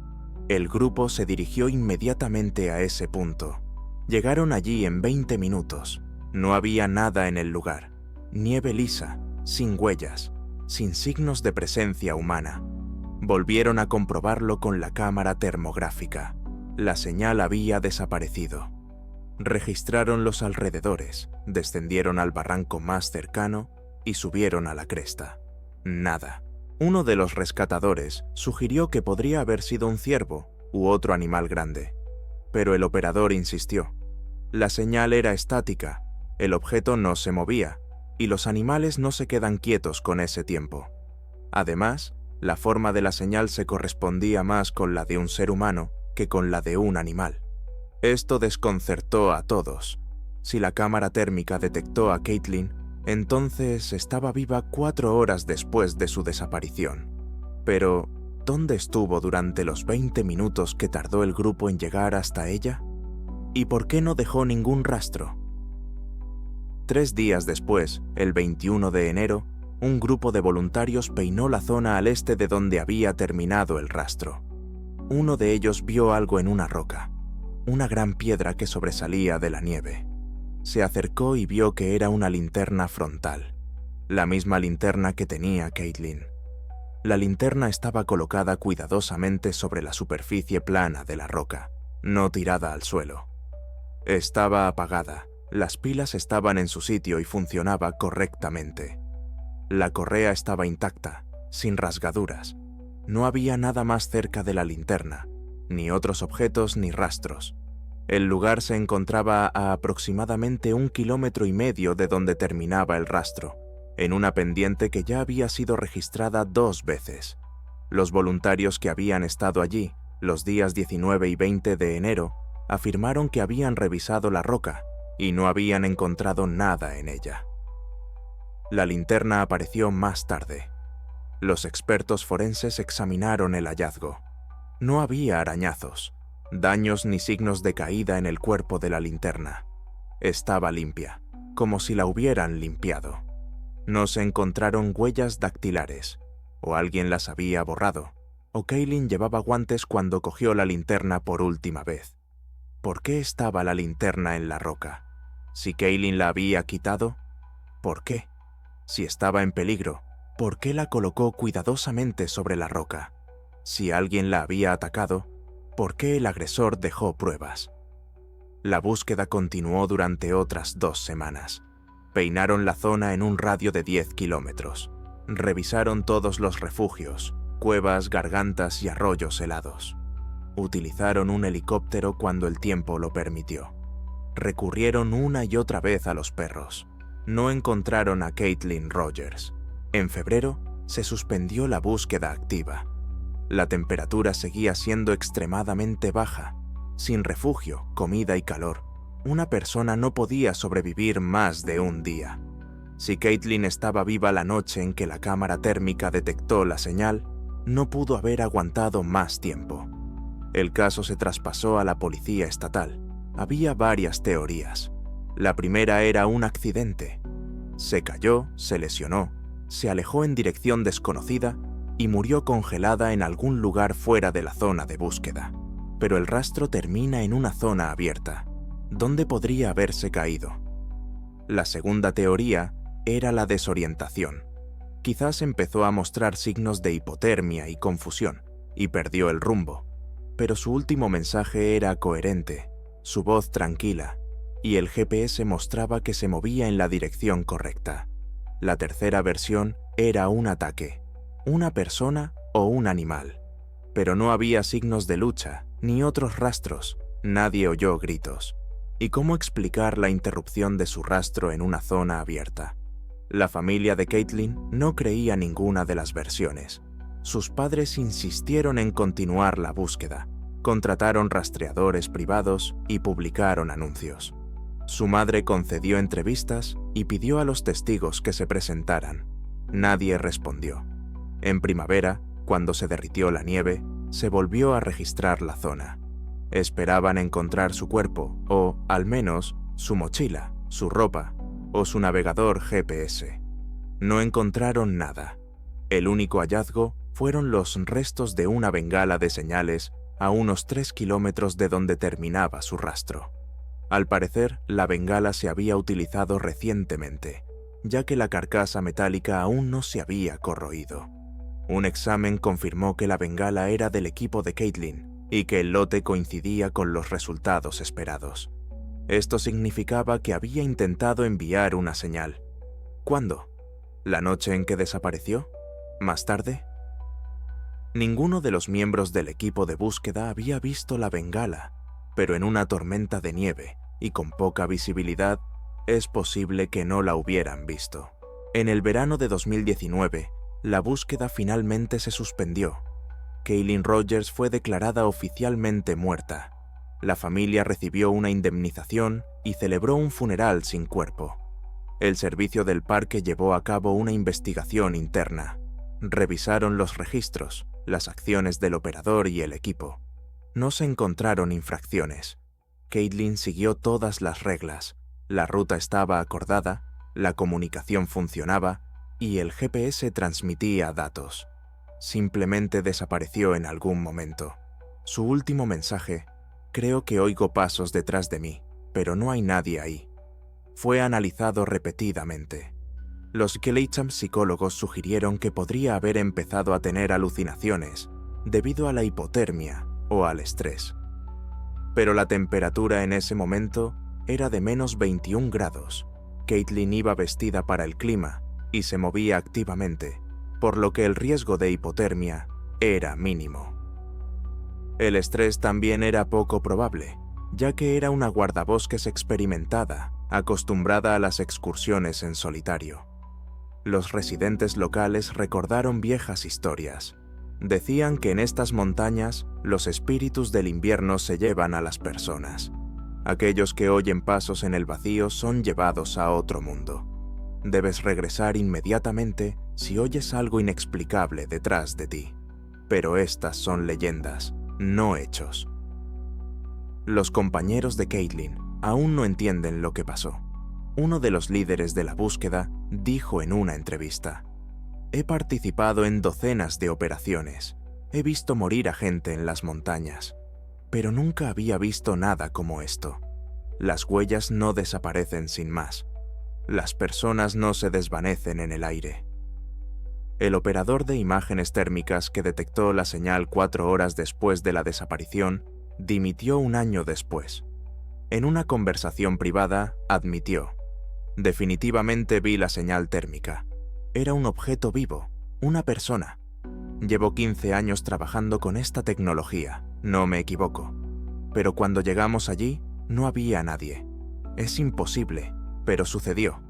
El grupo se dirigió inmediatamente a ese punto. Llegaron allí en 20 minutos. No había nada en el lugar. Nieve lisa, sin huellas, sin signos de presencia humana. Volvieron a comprobarlo con la cámara termográfica. La señal había desaparecido. Registraron los alrededores, descendieron al barranco más cercano y subieron a la cresta. Nada. Uno de los rescatadores sugirió que podría haber sido un ciervo u otro animal grande, pero el operador insistió. La señal era estática, el objeto no se movía, y los animales no se quedan quietos con ese tiempo. Además, la forma de la señal se correspondía más con la de un ser humano que con la de un animal. Esto desconcertó a todos. Si la cámara térmica detectó a Caitlin, entonces estaba viva 4 horas después de su desaparición. Pero, ¿dónde estuvo durante los 20 minutos que tardó el grupo en llegar hasta ella? ¿Y por qué no dejó ningún rastro? 3 días después, el 21 de enero, un grupo de voluntarios peinó la zona al este de donde había terminado el rastro. Uno de ellos vio algo en una roca, una gran piedra que sobresalía de la nieve. Se acercó y vio que era una linterna frontal, la misma linterna que tenía Caitlin. La linterna estaba colocada cuidadosamente sobre la superficie plana de la roca, no tirada al suelo. Estaba apagada, las pilas estaban en su sitio y funcionaba correctamente. La correa estaba intacta, sin rasgaduras. No había nada más cerca de la linterna, ni otros objetos ni rastros. El lugar se encontraba a aproximadamente 1,5 kilómetros de donde terminaba el rastro, en una pendiente que ya había sido registrada 2 veces. Los voluntarios que habían estado allí, los días 19 y 20 de enero, afirmaron que habían revisado la roca y no habían encontrado nada en ella. La linterna apareció más tarde. Los expertos forenses examinaron el hallazgo. No había arañazos, daños ni signos de caída en el cuerpo de la linterna. Estaba limpia, como si la hubieran limpiado. No se encontraron huellas dactilares, o alguien las había borrado, o Caitlin llevaba guantes cuando cogió la linterna por última vez. ¿Por qué estaba la linterna en la roca? Si Caitlin la había quitado, ¿por qué? Si estaba en peligro, ¿por qué la colocó cuidadosamente sobre la roca? Si alguien la había atacado, ¿por qué el agresor dejó pruebas? La búsqueda continuó durante otras 2 semanas. Peinaron la zona en un radio de 10 kilómetros. Revisaron todos los refugios, cuevas, gargantas y arroyos helados. Utilizaron un helicóptero cuando el tiempo lo permitió. Recurrieron una y otra vez a los perros. No encontraron a Caitlin Rogers. En febrero, se suspendió la búsqueda activa. La temperatura seguía siendo extremadamente baja. Sin refugio, comida y calor, una persona no podía sobrevivir más de un día. Si Caitlin estaba viva la noche en que la cámara térmica detectó la señal, no pudo haber aguantado más tiempo. El caso se traspasó a la policía estatal. Había varias teorías. La primera era un accidente. Se cayó, se lesionó, se alejó en dirección desconocida y murió congelada en algún lugar fuera de la zona de búsqueda. Pero el rastro termina en una zona abierta. ¿Dónde podría haberse caído? La segunda teoría era la desorientación. Quizás empezó a mostrar signos de hipotermia y confusión, y perdió el rumbo. Pero su último mensaje era coherente, su voz tranquila, y el GPS mostraba que se movía en la dirección correcta. La tercera versión era un ataque, una persona o un animal. Pero no había signos de lucha, ni otros rastros, nadie oyó gritos. ¿Y cómo explicar la interrupción de su rastro en una zona abierta? La familia de Caitlin no creía ninguna de las versiones. Sus padres insistieron en continuar la búsqueda, contrataron rastreadores privados y publicaron anuncios. Su madre concedió entrevistas y pidió a los testigos que se presentaran. Nadie respondió. En primavera, cuando se derritió la nieve, se volvió a registrar la zona. Esperaban encontrar su cuerpo, o, al menos, su mochila, su ropa, o su navegador GPS. No encontraron nada. El único hallazgo fueron los restos de una bengala de señales a unos 3 kilómetros de donde terminaba su rastro. Al parecer, la bengala se había utilizado recientemente, ya que la carcasa metálica aún no se había corroído. Un examen confirmó que la bengala era del equipo de Caitlin y que el lote coincidía con los resultados esperados. Esto significaba que había intentado enviar una señal. ¿Cuándo? ¿La noche en que desapareció? ¿Más tarde? Ninguno de los miembros del equipo de búsqueda había visto la bengala, pero en una tormenta de nieve y con poca visibilidad, es posible que no la hubieran visto. En el verano de 2019, la búsqueda finalmente se suspendió. Caitlin Rogers fue declarada oficialmente muerta. La familia recibió una indemnización y celebró un funeral sin cuerpo. El servicio del parque llevó a cabo una investigación interna. Revisaron los registros, las acciones del operador y el equipo. No se encontraron infracciones. Caitlin siguió todas las reglas. La ruta estaba acordada, la comunicación funcionaba y el GPS transmitía datos. Simplemente desapareció en algún momento. Su último mensaje: creo que oigo pasos detrás de mí, pero no hay nadie ahí. Fue analizado repetidamente. Los Ketchum psicólogos sugirieron que podría haber empezado a tener alucinaciones debido a la hipotermia o al estrés. Pero la temperatura en ese momento era de menos 21 grados. Caitlin iba vestida para el clima y se movía activamente, por lo que el riesgo de hipotermia era mínimo. El estrés también era poco probable, ya que era una guardabosques experimentada, acostumbrada a las excursiones en solitario. Los residentes locales recordaron viejas historias. Decían que en estas montañas los espíritus del invierno se llevan a las personas. Aquellos que oyen pasos en el vacío son llevados a otro mundo. Debes regresar inmediatamente si oyes algo inexplicable detrás de ti. Pero estas son leyendas, no hechos. Los compañeros de Caitlin aún no entienden lo que pasó. Uno de los líderes de la búsqueda dijo en una entrevista: «He participado en docenas de operaciones. He visto morir a gente en las montañas, pero nunca había visto nada como esto. Las huellas no desaparecen sin más. Las personas no se desvanecen en el aire». El operador de imágenes térmicas que detectó la señal 4 horas después de la desaparición dimitió un año después. En una conversación privada, admitió: «Definitivamente vi la señal térmica. Era un objeto vivo, una persona. Llevo 15 años trabajando con esta tecnología. No me equivoco. Pero cuando llegamos allí, no había nadie. Es imposible, pero sucedió.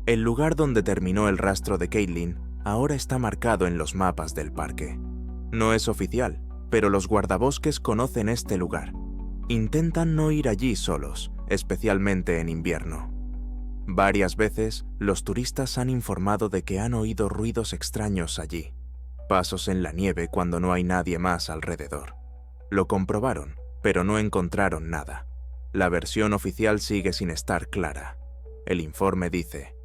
El lugar donde terminó el rastro de Caitlin ahora está marcado en los mapas del parque. No es oficial, pero los guardabosques conocen este lugar. Intentan no ir allí solos, especialmente en invierno. Varias veces, los turistas han informado de que han oído ruidos extraños allí. Pasos en la nieve cuando no hay nadie más alrededor. Lo comprobaron, pero no encontraron nada. La versión oficial sigue sin estar clara. El informe dice: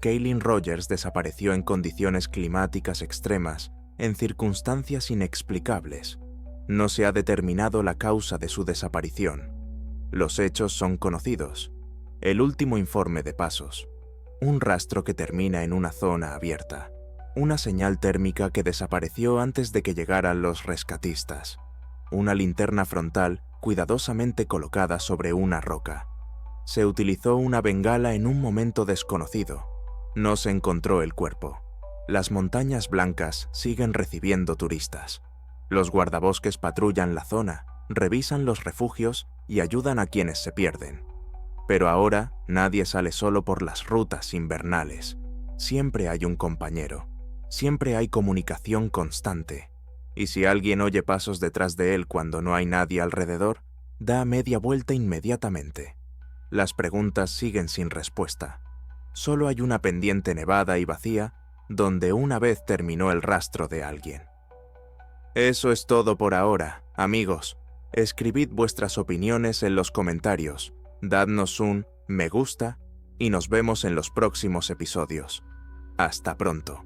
Caitlin Rogers desapareció en condiciones climáticas extremas, en circunstancias inexplicables. No se ha determinado la causa de su desaparición. Los hechos son conocidos. El último informe de pasos. Un rastro que termina en una zona abierta. Una señal térmica que desapareció antes de que llegaran los rescatistas. Una linterna frontal cuidadosamente colocada sobre una roca. Se utilizó una bengala en un momento desconocido. No se encontró el cuerpo. Las montañas blancas siguen recibiendo turistas. Los guardabosques patrullan la zona, revisan los refugios y ayudan a quienes se pierden. Pero ahora nadie sale solo por las rutas invernales. Siempre hay un compañero. Siempre hay comunicación constante. Y si alguien oye pasos detrás de él cuando no hay nadie alrededor, da media vuelta inmediatamente. Las preguntas siguen sin respuesta. Solo hay una pendiente nevada y vacía donde una vez terminó el rastro de alguien. Eso es todo por ahora, amigos. Escribid vuestras opiniones en los comentarios, dadnos un me gusta y nos vemos en los próximos episodios. Hasta pronto.